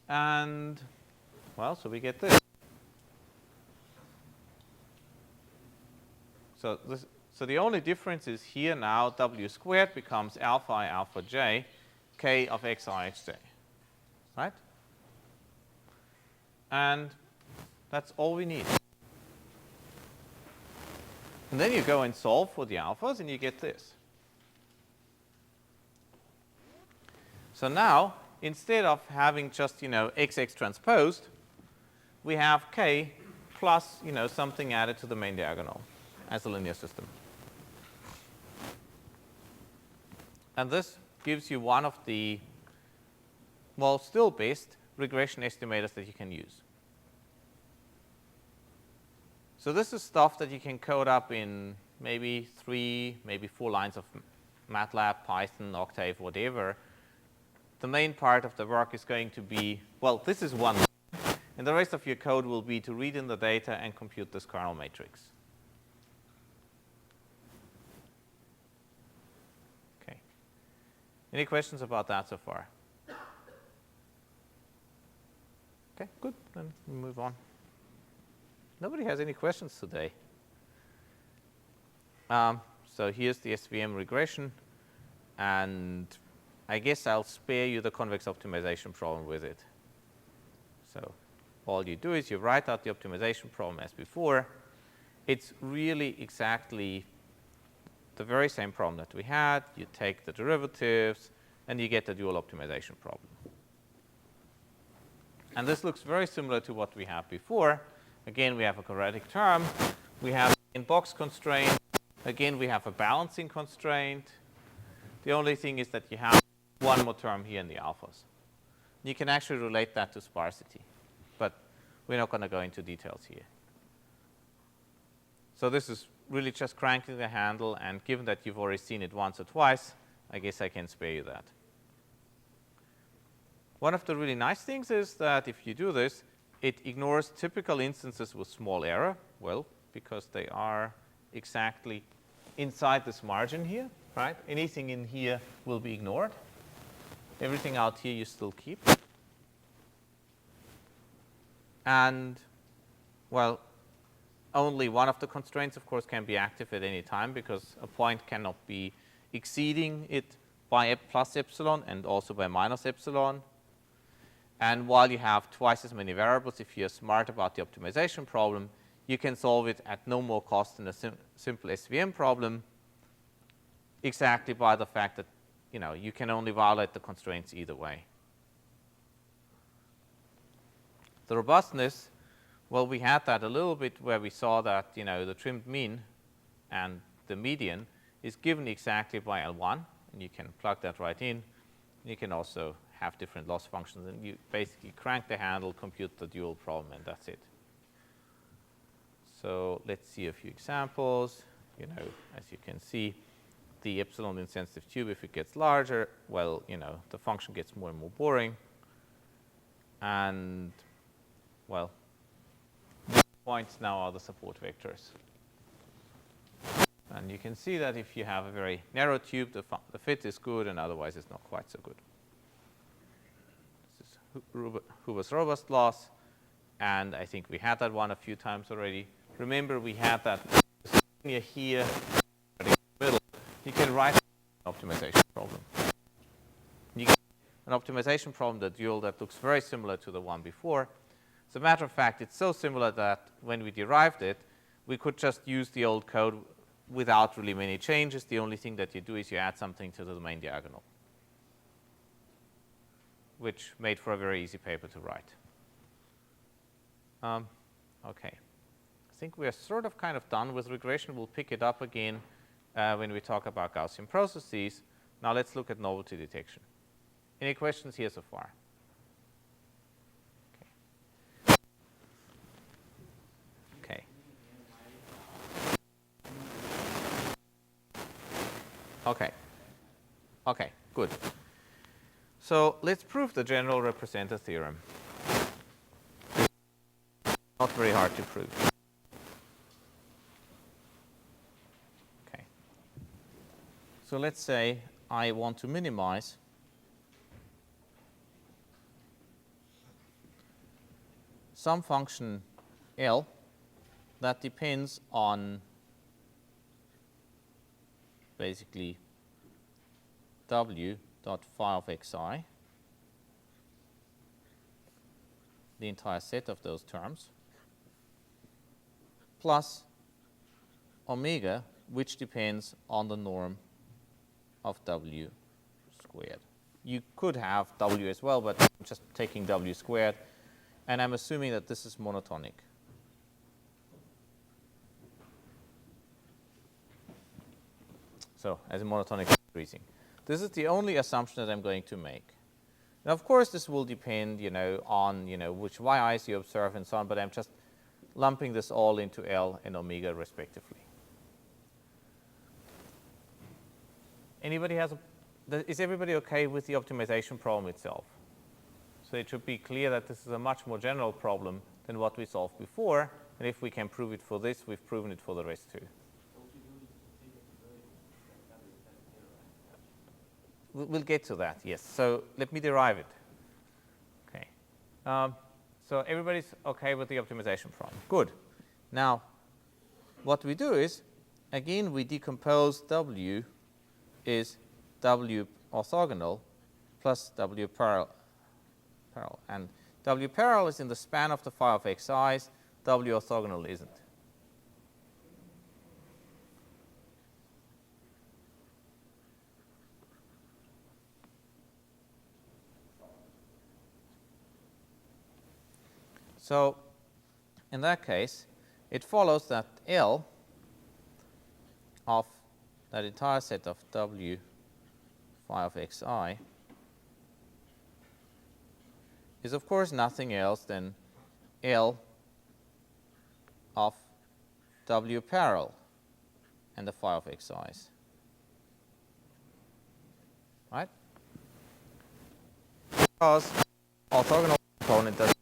And, well, so we get this. So the only difference is here now W squared becomes alpha I alpha j k of xi xj, right? And that's all we need. And then you go and solve for the alphas, and you get this. So now instead of having just, XX transposed, we have K plus, something added to the main diagonal as a linear system. And this gives you one of the, well, still best regression estimators that you can use. So this is stuff that you can code up in maybe 3, maybe 4 lines of MATLAB, Python, Octave, whatever. The main part of the work is going to be, well, this is one, and the rest of your code will be to read in the data and compute this kernel matrix. Okay. Any questions about that so far? Okay, good. Then we move on. Nobody has any questions today. So here's the SVM regression, and I guess I'll spare you the convex optimization problem with it. So all you do is you write out the optimization problem as before. It's really exactly the very same problem that we had. You take the derivatives, and you get the dual optimization problem. And this looks very similar to what we had before. Again, we have a quadratic term. We have an in-box constraint. Again, we have a balancing constraint. The only thing is that you have one more term here in the alphas. You can actually relate that to sparsity, but we're not going to go into details here. So this is really just cranking the handle, and given that you've already seen it once or twice, I guess I can spare you that. One of the really nice things is that if you do this, it ignores typical instances with small error. Well, because they are exactly inside this margin here, right? Anything in here will be ignored. Everything out here you still keep. And, well, only one of the constraints, of course, can be active at any time, because a point cannot be exceeding it by plus epsilon and also by minus epsilon. And while you have twice as many variables, if you're smart about the optimization problem, you can solve it at no more cost than a simple SVM problem, exactly by the fact that you can only violate the constraints either way. The robustness, well, we had that a little bit where we saw that the trimmed mean and the median is given exactly by L1, and you can plug that right in. You can also have different loss functions, and you basically crank the handle, compute the dual problem, and that's it. So let's see a few examples. As you can see, the epsilon insensitive tube, if it gets larger, well, the function gets more and more boring. And, well, the points now are the support vectors. And you can see that if you have a very narrow tube, the fit is good, and otherwise it's not quite so good. This is Huber's robust loss, and I think we had that one a few times already. Remember, we had that here in the middle. You can write an optimization problem. You get an optimization problem, the dual, that looks very similar to the one before. As a matter of fact, it's so similar that when we derived it, we could just use the old code without really many changes. The only thing that you do is you add something to the main diagonal, which made for a very easy paper to write. Okay. I think we are sort of kind of done with regression. We'll pick it up again when we talk about Gaussian processes. Now let's look at novelty detection. Any questions here so far? Okay. Okay. Okay, good. So let's prove the general representer theorem. Not very hard to prove. Okay. So let's say I want to minimize some function L that depends on basically w dot phi of xi, the entire set of those terms, plus omega, which depends on the norm of w squared. You could have W as well, but I'm just taking W squared. And I'm assuming that this is monotonic. So as a monotonic increasing. This is the only assumption that I'm going to make. Now, of course, this will depend, on, which yi's you observe and so on, but I'm just lumping this all into L and omega respectively. Anybody is everybody okay with the optimization problem itself? So it should be clear that this is a much more general problem than what we solved before, and if we can prove it for this, we've proven it for the rest too. We'll get to that, yes. So let me derive it. Okay. So everybody's okay with the optimization problem. Good. Now, what we do is, again, we decompose W is W orthogonal plus W parallel. And W parallel is in the span of the phi of xi's. W orthogonal isn't. So in that case, it follows that L of that entire set of W phi of xi is, of course, nothing else than L of W parallel and the phi of xi's. Right? Because orthogonal component does.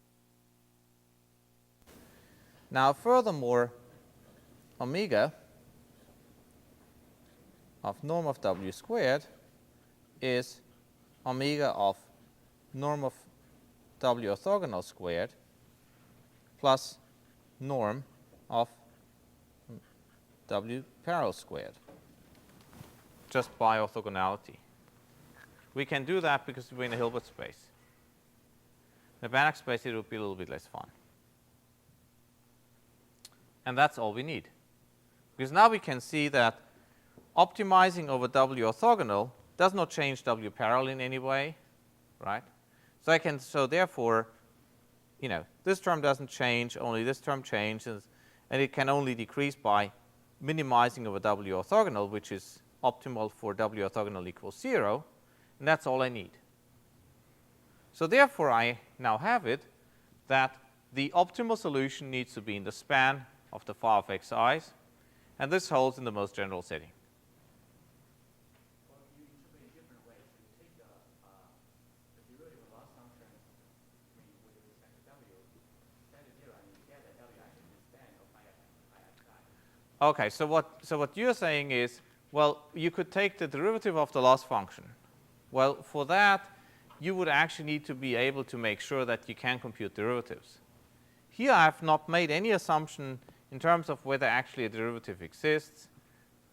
Now, furthermore, omega of norm of W squared is omega of norm of W orthogonal squared plus norm of W parallel squared, just by orthogonality. We can do that because we're in a Hilbert space. In a Banach space, it would be a little bit less fun. And that's all we need. Because now we can see that optimizing over W orthogonal does not change W parallel in any way, right? So therefore, this term doesn't change, only this term changes, and it can only decrease by minimizing over W orthogonal, which is optimal for W orthogonal equals 0, and that's all I need. So therefore, I now have it that the optimal solution needs to be in the span of the phi of xi's, and this holds in the most general setting. Well, you interpret it in different ways. So you take the derivative of loss function, with respect to W, set it 0, and you get that W actually in the span of phi of xi. Okay, so what you're saying is, well, you could take the derivative of the loss function. Well, for that, you would actually need to be able to make sure that you can compute derivatives. Here, I have not made any assumption in terms of whether actually a derivative exists.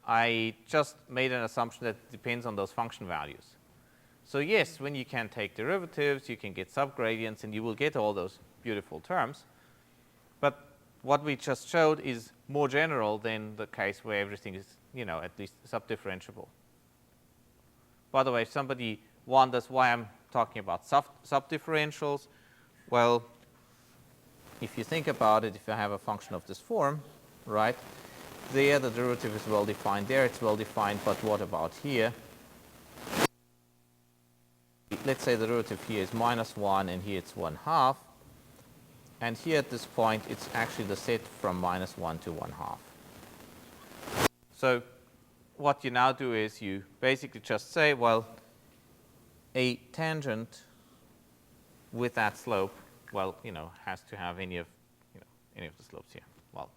I just made an assumption that it depends on those function values. So yes, when you can take derivatives, you can get subgradients, and you will get all those beautiful terms. But what we just showed is more general than the case where everything is, at least subdifferentiable. By the way, if somebody wonders why I'm talking about subdifferentials, well, if you think about it, if I have a function of this form, right, there the derivative is well defined, there it's well defined, but what about here? Let's say the derivative here is -1 and here it's 1/2. And here at this point, it's actually the set from -1 to 1/2. So what you now do is you basically just say, well, a tangent with that slope, well, has to have any of the slopes here. Well,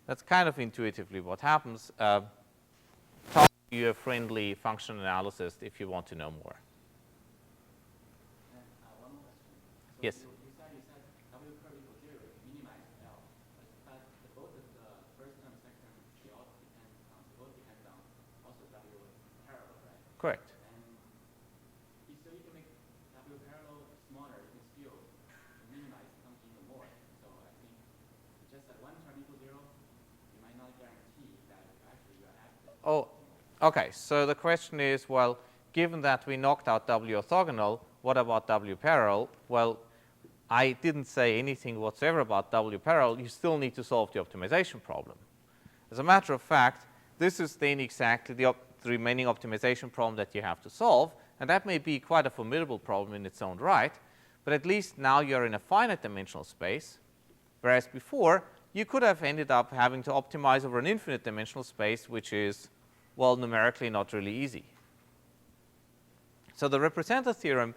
that's kind of intuitively what happens. Talk to your friendly function analysis if you want to know more. And one more question. So Yes. You said W curve equals 0, minimize L. But both of the first term, second term, they also depend on also W parallel, right? Correct. And so you can make W parallel smaller, you can still minimize something even more. So I think just that one term equals 0, you might not guarantee that actually you are active. Oh, okay. So the question is, well, given that we knocked out W orthogonal, what about W parallel? Well, I didn't say anything whatsoever about W parallel. You still need to solve the optimization problem. As a matter of fact, this is then exactly the remaining optimization problem that you have to solve, and that may be quite a formidable problem in its own right, but at least now you're in a finite dimensional space, whereas before you could have ended up having to optimize over an infinite dimensional space, which is, well, numerically not really easy. So the representative theorem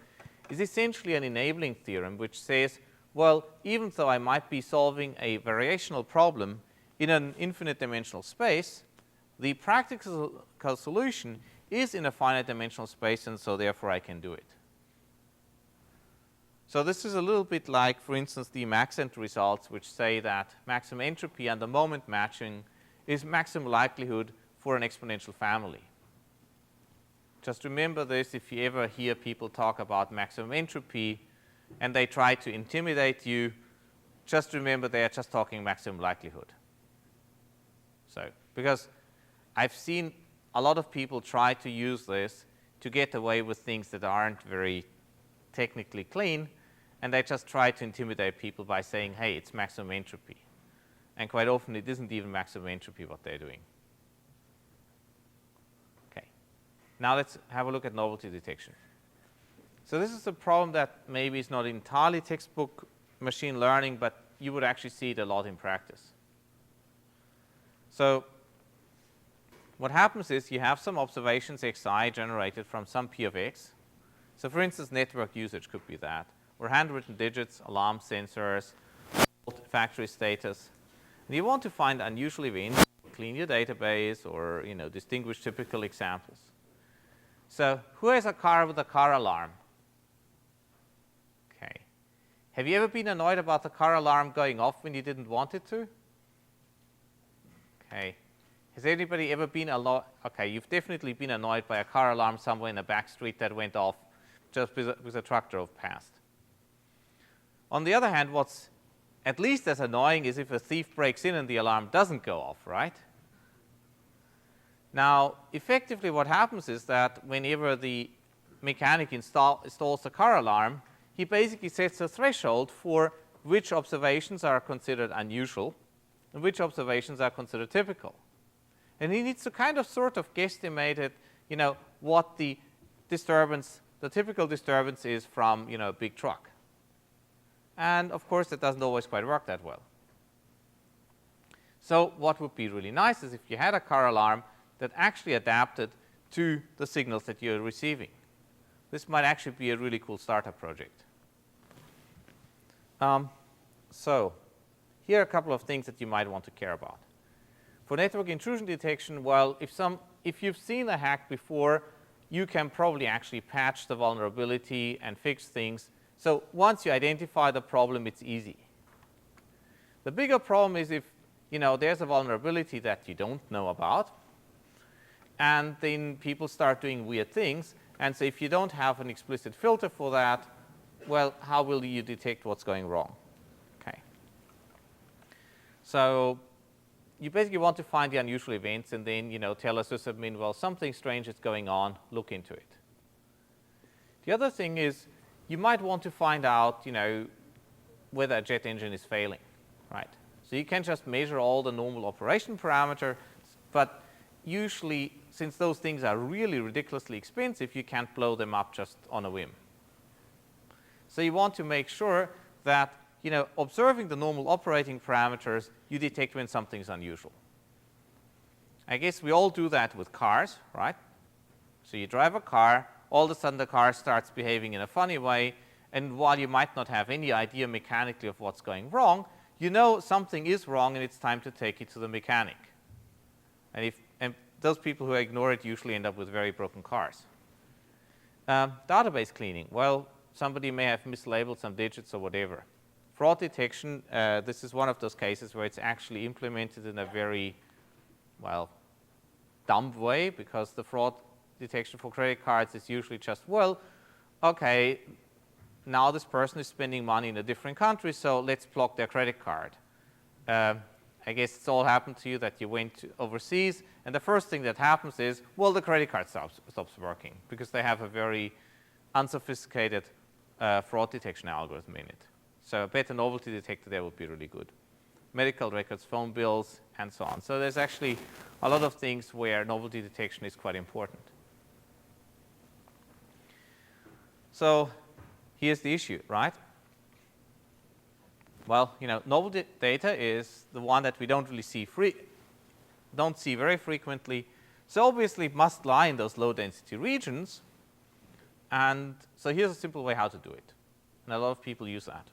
is essentially an enabling theorem which says, well, even though I might be solving a variational problem in an infinite dimensional space, the practical solution is in a finite dimensional space, and so therefore I can do it. So this is a little bit like, for instance, the Maxent results, which say that maximum entropy and the moment matching is maximum likelihood for an exponential family. Just remember this if you ever hear people talk about maximum entropy and they try to intimidate you, just remember they are just talking maximum likelihood. So, because I've seen a lot of people try to use this to get away with things that aren't very technically clean, and they just try to intimidate people by saying, hey, it's maximum entropy. And quite often it isn't even maximum entropy what they're doing. Okay. Now let's have a look at novelty detection. So this is a problem that maybe is not entirely textbook machine learning, but you would actually see it a lot in practice. So what happens is you have some observations xi generated from some p of x. So for instance, network usage could be that, or handwritten digits, alarm sensors, factory status. And you want to find unusual events, clean your database, or distinguish typical examples. So who has a car with a car alarm? Okay. Have you ever been annoyed about the car alarm going off when you didn't want it to? Okay. Has anybody ever been okay, you've definitely been annoyed by a car alarm somewhere in a back street that went off just because a truck drove past. On the other hand, what's at least as annoying is if a thief breaks in and the alarm doesn't go off, right? Now, effectively what happens is that whenever the mechanic installs a car alarm, he basically sets a threshold for which observations are considered unusual and which observations are considered typical. And he needs to kind of sort of guesstimate it, what the disturbance, the typical disturbance is from, a big truck. And of course, it doesn't always quite work that well. So what would be really nice is if you had a car alarm that actually adapted to the signals that you're receiving. This might actually be a really cool startup project. So here are a couple of things that you might want to care about. For network intrusion detection, well, if you've seen a hack before, you can probably actually patch the vulnerability and fix things. So once you identify the problem, it's easy. The bigger problem is if there's a vulnerability that you don't know about, and then people start doing weird things. And so if you don't have an explicit filter for that, well, how will you detect what's going wrong? Okay. So you basically want to find the unusual events and then tell a sysadmin, well, something strange is going on, look into it. The other thing is you might want to find out whether a jet engine is failing, right? So you can just measure all the normal operation parameters, but usually since those things are really ridiculously expensive, you can't blow them up just on a whim. So you want to make sure that observing the normal operating parameters, you detect when something's unusual. I guess we all do that with cars, right? So you drive a car, all of a sudden the car starts behaving in a funny way, and while you might not have any idea mechanically of what's going wrong, something is wrong and it's time to take it to the mechanic. And those people who ignore it usually end up with very broken cars. Database cleaning. Well, somebody may have mislabeled some digits or whatever. Fraud detection, this is one of those cases where it's actually implemented in a very, well, dumb way, because the fraud detection for credit cards is usually just, well, okay, now this person is spending money in a different country, so let's block their credit card. I guess it's all happened to you that you went overseas, and the first thing that happens is, well, the credit card stops working because they have a very unsophisticated fraud detection algorithm in it. So a better novelty detector there would be really good. Medical records, phone bills, and so on. So there's actually a lot of things where novelty detection is quite important. So here's the issue, right? Well, novelty data is the one that we don't really see very frequently. So obviously it must lie in those low density regions. And so here's a simple way how to do it. And a lot of people use that.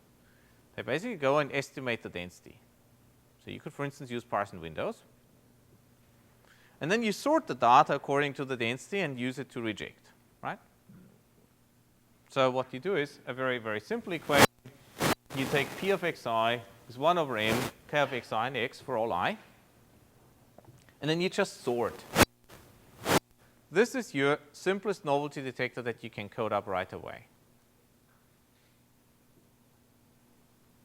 They basically go and estimate the density. So you could, for instance, use parse in Windows. And then you sort the data according to the density and use it to reject, right? So what you do is a very, very simple equation. You take P of xi is 1 over m, k of xi and x for all I. And then you just sort. This is your simplest novelty detector that you can code up right away.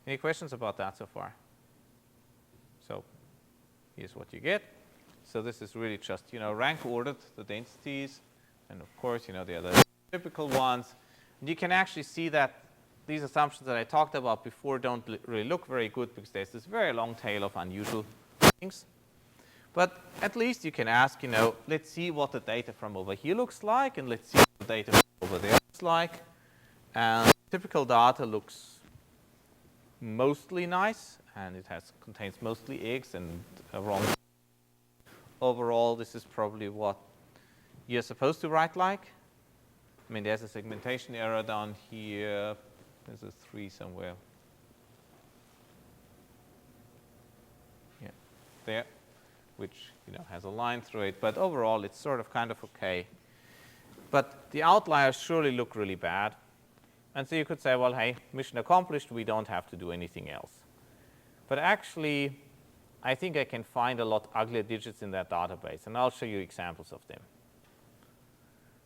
Any questions about that so far? So here's what you get. So this is really just, rank ordered the densities. And of course, the other typical ones. And you can actually see that these assumptions that I talked about before don't really look very good because there's this very long tail of unusual things. But at least you can ask, let's see what the data from over here looks like, and let's see what the data from over there looks like. And typical data looks mostly nice, and it contains mostly eggs and a wrong. Overall, this is probably what you're supposed to write like. I mean, there's a segmentation error down here. There's a 3 somewhere. Yeah, there, which has a line through it. But overall, it's sort of kind of okay. But the outliers surely look really bad. And so you could say, well, hey, mission accomplished. We don't have to do anything else. But actually, I think I can find a lot uglier digits in that database. And I'll show you examples of them.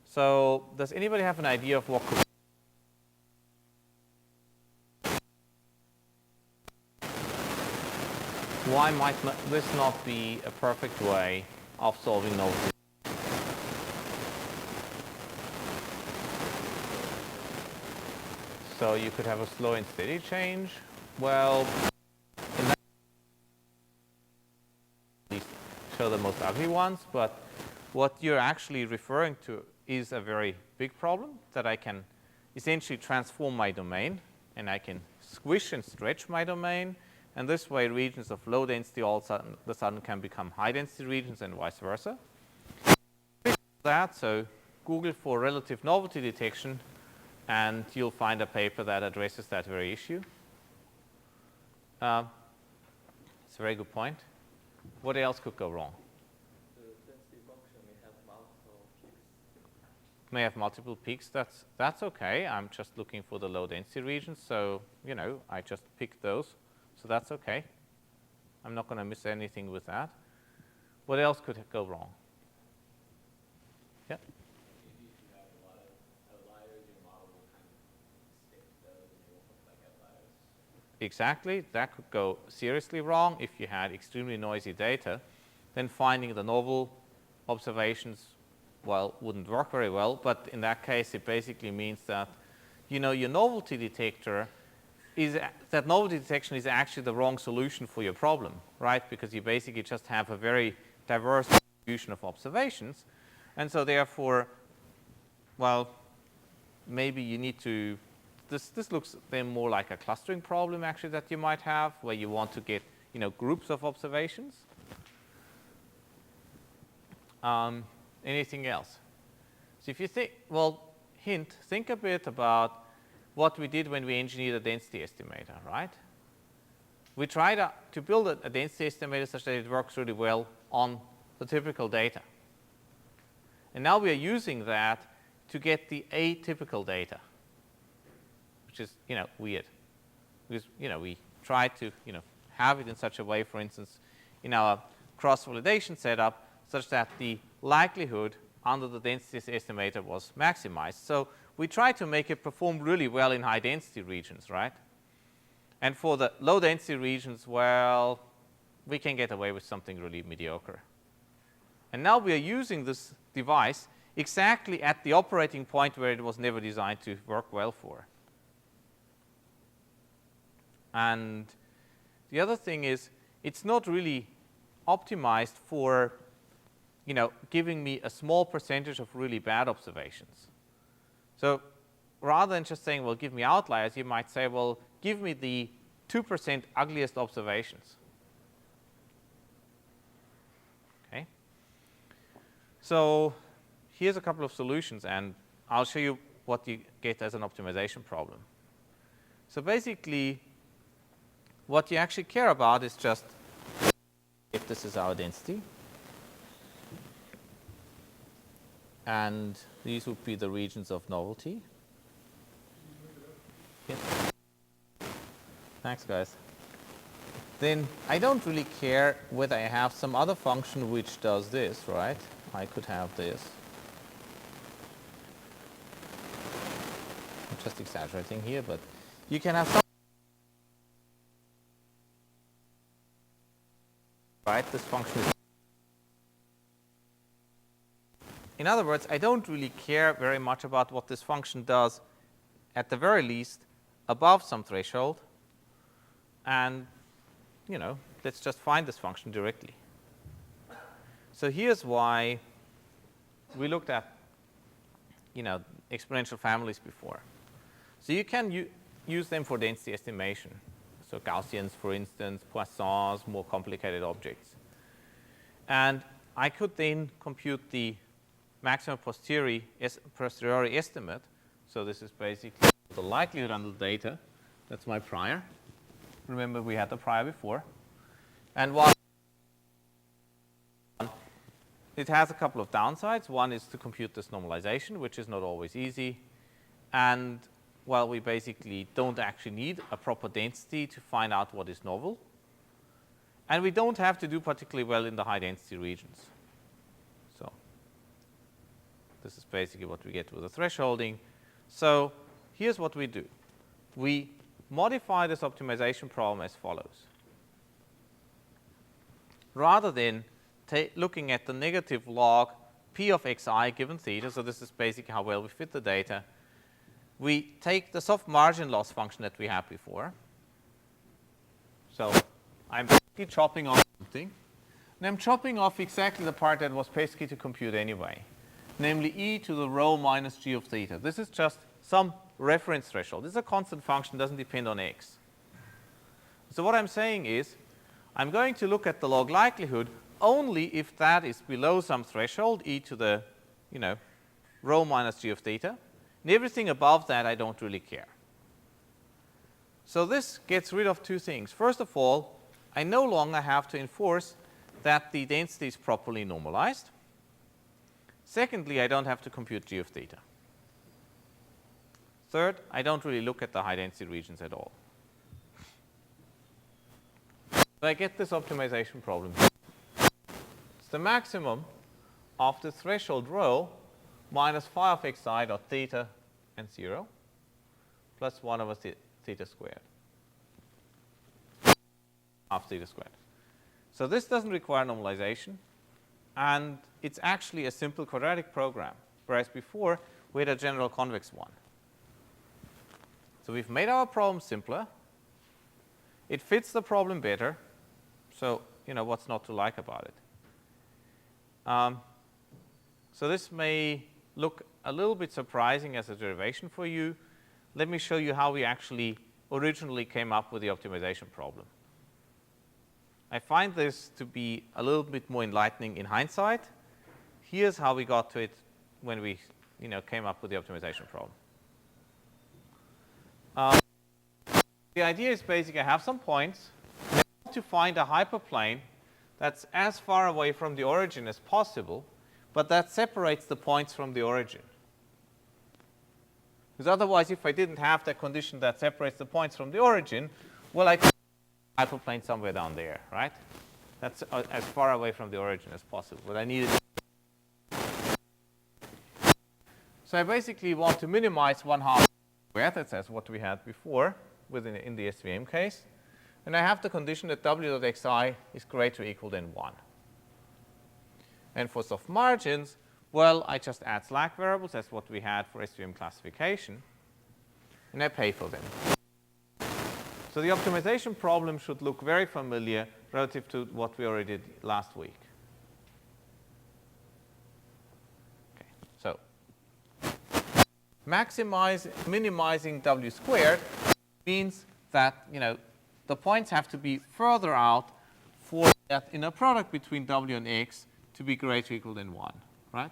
So does anybody have an idea of what could why might this not be a perfect way of solving novelty? So you could have a slow and steady change. Well, in that case, show the most ugly ones, but what you're actually referring to is a very big problem that I can essentially transform my domain, and I can squish and stretch my domain. And this way, regions of low density all of a sudden can become high density regions and vice versa. So Google for relative novelty detection, and you'll find a paper that addresses that very issue. It's a very good point. What else could go wrong? The density function may have multiple peaks. May have multiple peaks. That's okay. I'm just looking for the low density regions. So, I just picked those. So that's okay. I'm not going to miss anything with that. What else could go wrong? Yeah? Maybe if you have a lot of outliers, your model will kind of stick those and they won't look like outliers. Exactly. That could go seriously wrong if you had extremely noisy data. Then finding the novel observations, well, wouldn't work very well. But in that case, it basically means that, your novelty detector that novelty detection is actually the wrong solution for your problem, right? Because you basically just have a very diverse distribution of observations. And so therefore, well, maybe you need to, this looks then more like a clustering problem actually that you might have, where you want to get, groups of observations. Anything else? So if you think, well, think a bit about what we did when we engineered a density estimator, right? We tried to build a density estimator such that it works really well on the typical data. And now we are using that to get the atypical data, which is, weird. Because, we try to, have it in such a way, for instance, in our cross-validation setup, such that the likelihood under the density estimator was maximized. So we try to make it perform really well in high-density regions, right? And for the low-density regions, well, we can get away with something really mediocre. And now we are using this device exactly at the operating point where it was never designed to work well for. And the other thing is, it's not really optimized for, giving me a small percentage of really bad observations. So rather than just saying, well, give me outliers, you might say, well, give me the 2% ugliest observations. Okay? So here's a couple of solutions, and I'll show you what you get as an optimization problem. So basically, what you actually care about is just if this is our density. And these would be the regions of novelty. Yes. Thanks, guys. Then I don't really care whether I have some other function which does this, right? I could have this. I'm just exaggerating here, but you can have some. Right, this function is. In other words, I don't really care very much about what this function does, at the very least, above some threshold. And, let's just find this function directly. So here's why we looked at, exponential families before. So you can use them for density estimation. So Gaussians, for instance, Poissons, more complicated objects. And I could then compute the maximum posteriori estimate. So this is basically the likelihood under the data. That's my prior. Remember, we had the prior before. And it has a couple of downsides. One is to compute this normalization, which is not always easy. And well, we basically don't actually need a proper density to find out what is novel. And we don't have to do particularly well in the high density regions. So this is basically what we get with the thresholding. So here's what we do. We modify this optimization problem as follows. Rather than looking at the negative log p of xi given theta, so this is basically how well we fit the data, we take the soft margin loss function that we had before. So I'm basically chopping off something. And I'm chopping off exactly the part that was pesky to compute anyway, namely e to the rho minus g of theta. This is just some reference threshold. This is a constant function, doesn't depend on x. So what I'm saying is, I'm going to look at the log likelihood only if that is below some threshold, e to the, rho minus g of theta. And everything above that, I don't really care. So this gets rid of two things. First of all, I no longer have to enforce that the density is properly normalized. Secondly, I don't have to compute g of theta. Third, I don't really look at the high density regions at all. So I get this optimization problem. It's the maximum of the threshold rho minus phi of xi dot theta and 0 plus 1 over theta squared. Half theta squared. So this doesn't require normalization, and it's actually a simple quadratic program, whereas before we had a general convex one. So we've made our problem simpler. It fits the problem better. So, what's not to like about it? So this may look a little bit surprising as a derivation for you. Let me show you how we actually originally came up with the optimization problem. I find this to be a little bit more enlightening in hindsight. Here's how we got to it when we came up with the optimization problem. The idea is basically I have some points. I want to find a hyperplane that's as far away from the origin as possible, but that separates the points from the origin. Because otherwise, if I didn't have that condition that separates the points from the origin, well, I could have a hyperplane somewhere down there, right? That's as far away from the origin as possible. But I needed. So I basically want to minimize 1/2 squared. That's as what we had before in the SVM case. and I have the condition that w.xi is greater or equal than 1. And for soft margins, well, I just add slack variables. That's what we had for SVM classification, and I pay for them. So the optimization problem should look very familiar relative to what we already did last week. Okay, so minimizing w squared means that, the points have to be further out for that inner product between w and x to be greater or equal than 1, right?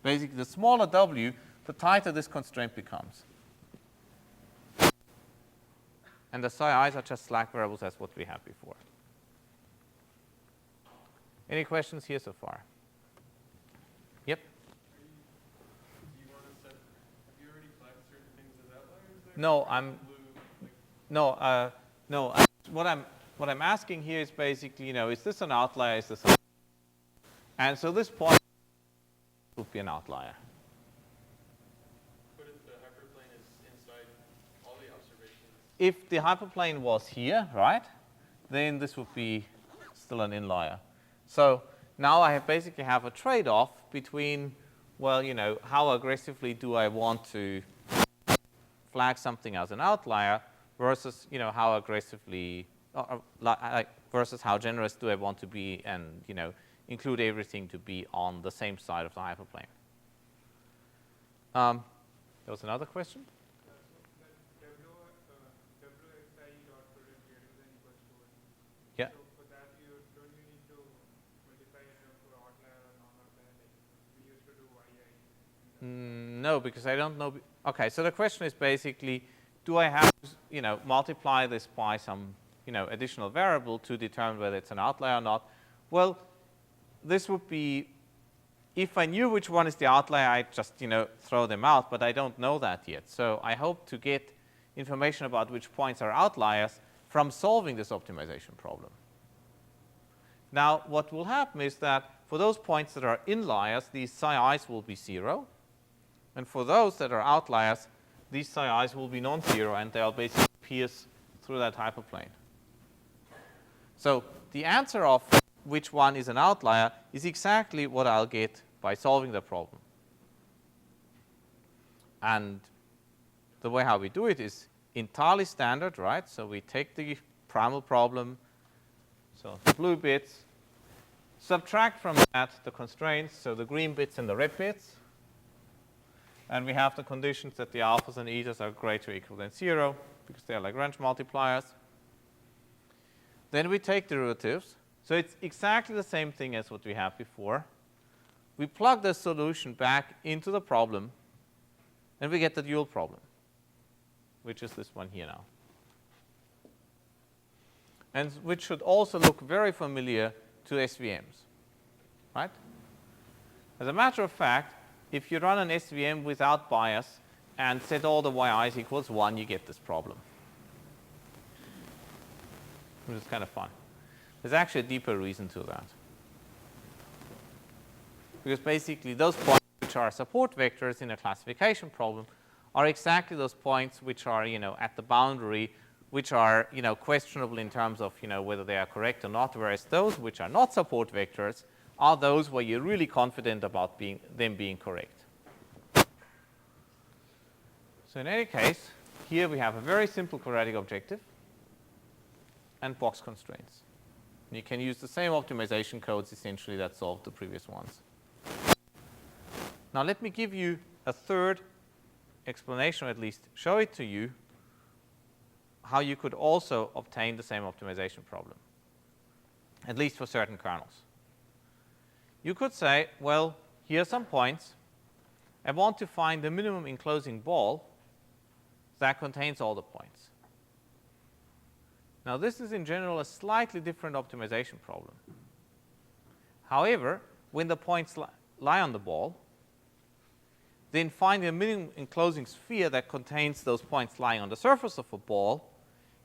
Basically, the smaller w, the tighter this constraint becomes. And the psi i's are just slack variables as what we had before. Any questions here so far? Yep. Do you want to set, have you already flagged certain things as outliers there? No, what I'm asking here is basically, is this an outlier? Is this and so this point would be an outlier. What if the hyperplane is inside all the observations? If the hyperplane was here, right, then this would be still an inlier. So now I basically have a trade-off between, well, how aggressively do I want to flag something as an outlier versus, how aggressively, versus how generous do I want to be and, include everything to be on the same side of the hyperplane. There was another question? Yeah. So for that, don't you need to multiply it for outlier or non-outlier like we used to do YI? No, because I don't know. Okay, so the question is basically, do I have to, multiply this by some, additional variable to determine whether it's an outlier or not? Well, this would be, if I knew which one is the outlier, I'd just, throw them out, but I don't know that yet. So I hope to get information about which points are outliers from solving this optimization problem. Now, what will happen is that for those points that are inliers, these psi i's will be 0. And for those that are outliers, these psi i's will be non-zero, and they'll basically pierce through that hyperplane. So the answer of which one is an outlier is exactly what I'll get by solving the problem. And the way how we do it is entirely standard, right? So we take the primal problem, so the blue bits, subtract from that the constraints, so the green bits and the red bits, and we have the conditions that the alphas and etas are greater or equal than 0, because they are Lagrange multipliers. Then we take derivatives. So it's exactly the same thing as what we had before. We plug the solution back into the problem, and we get the dual problem, which is this one here now. And which should also look very familiar to SVMs, right? As a matter of fact, if you run an SVM without bias and set all the yi's equals 1, you get this problem, which is kind of fun. There's actually a deeper reason to that. Because basically those points which are support vectors in a classification problem are exactly those points which are, at the boundary, which are, questionable in terms of, whether they are correct or not, whereas those which are not support vectors are those where you're really confident about them being correct. So in any case, here we have a very simple quadratic objective and box constraints. You can use the same optimization codes essentially that solved the previous ones. Now let me give you a third explanation, or at least show it to you, how you could also obtain the same optimization problem, at least for certain kernels. You could say, well, here are some points. I want to find the minimum enclosing ball that contains all the points. Now, this is in general a slightly different optimization problem. However, when the points lie on the ball, then find a minimum enclosing sphere that contains those points lying on the surface of a ball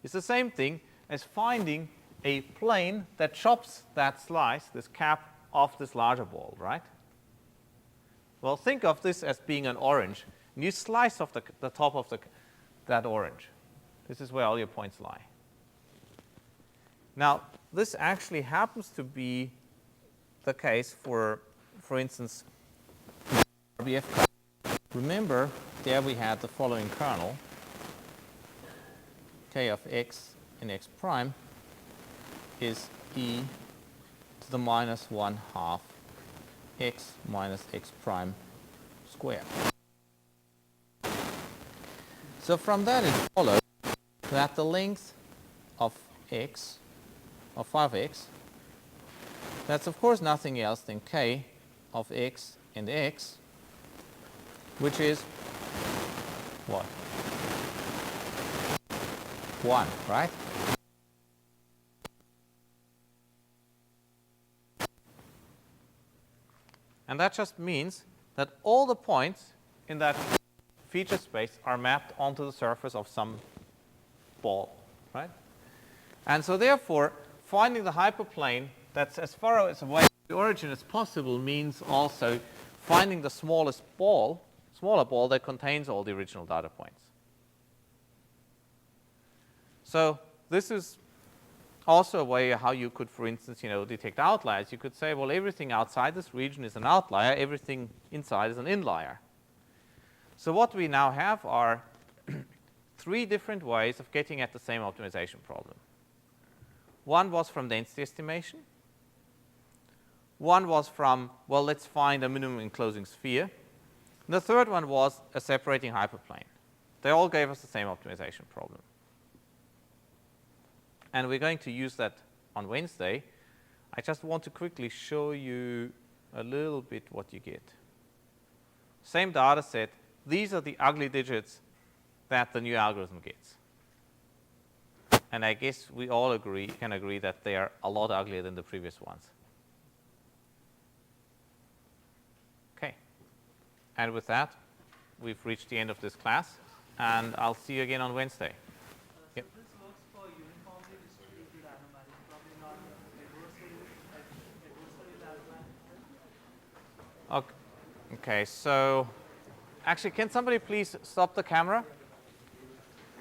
is the same thing as finding a plane that chops that slice, this cap, off this larger ball, right? Well, think of this as being an orange, and you slice off the top of that orange. This is where all your points lie. Now, this actually happens to be the case for instance, RBF kernel. Remember, there we had the following kernel, k of x in x prime is e to the minus 1/2 x minus x prime squared. So from that it follows that the length of x, of phi of x, that's of course nothing else than k of x and x, which is what? 1, right? And that just means that all the points in that feature space are mapped onto the surface of some ball, right? And so therefore, finding the hyperplane that's as far away from the origin as possible means also finding the smallest ball, smaller ball that contains all the original data points. So this is also a way how you could, for instance, detect outliers. You could say, well, everything outside this region is an outlier, everything inside is an inlier. So what we now have are 3 different ways of getting at the same optimization problem. One was from density estimation. One was from, well, let's find a minimum enclosing sphere. And the third one was a separating hyperplane. They all gave us the same optimization problem. And we're going to use that on Wednesday. I just want to quickly show you a little bit what you get. Same data set. These are the ugly digits that the new algorithm gets. And I guess we all can agree that they are a lot uglier than the previous ones. Okay. And with that, we've reached the end of this class. And I'll see you again on Wednesday. So this works for uniformly distributed anomalies, probably not adversarial anomalies. Okay, so actually, can somebody please stop the camera?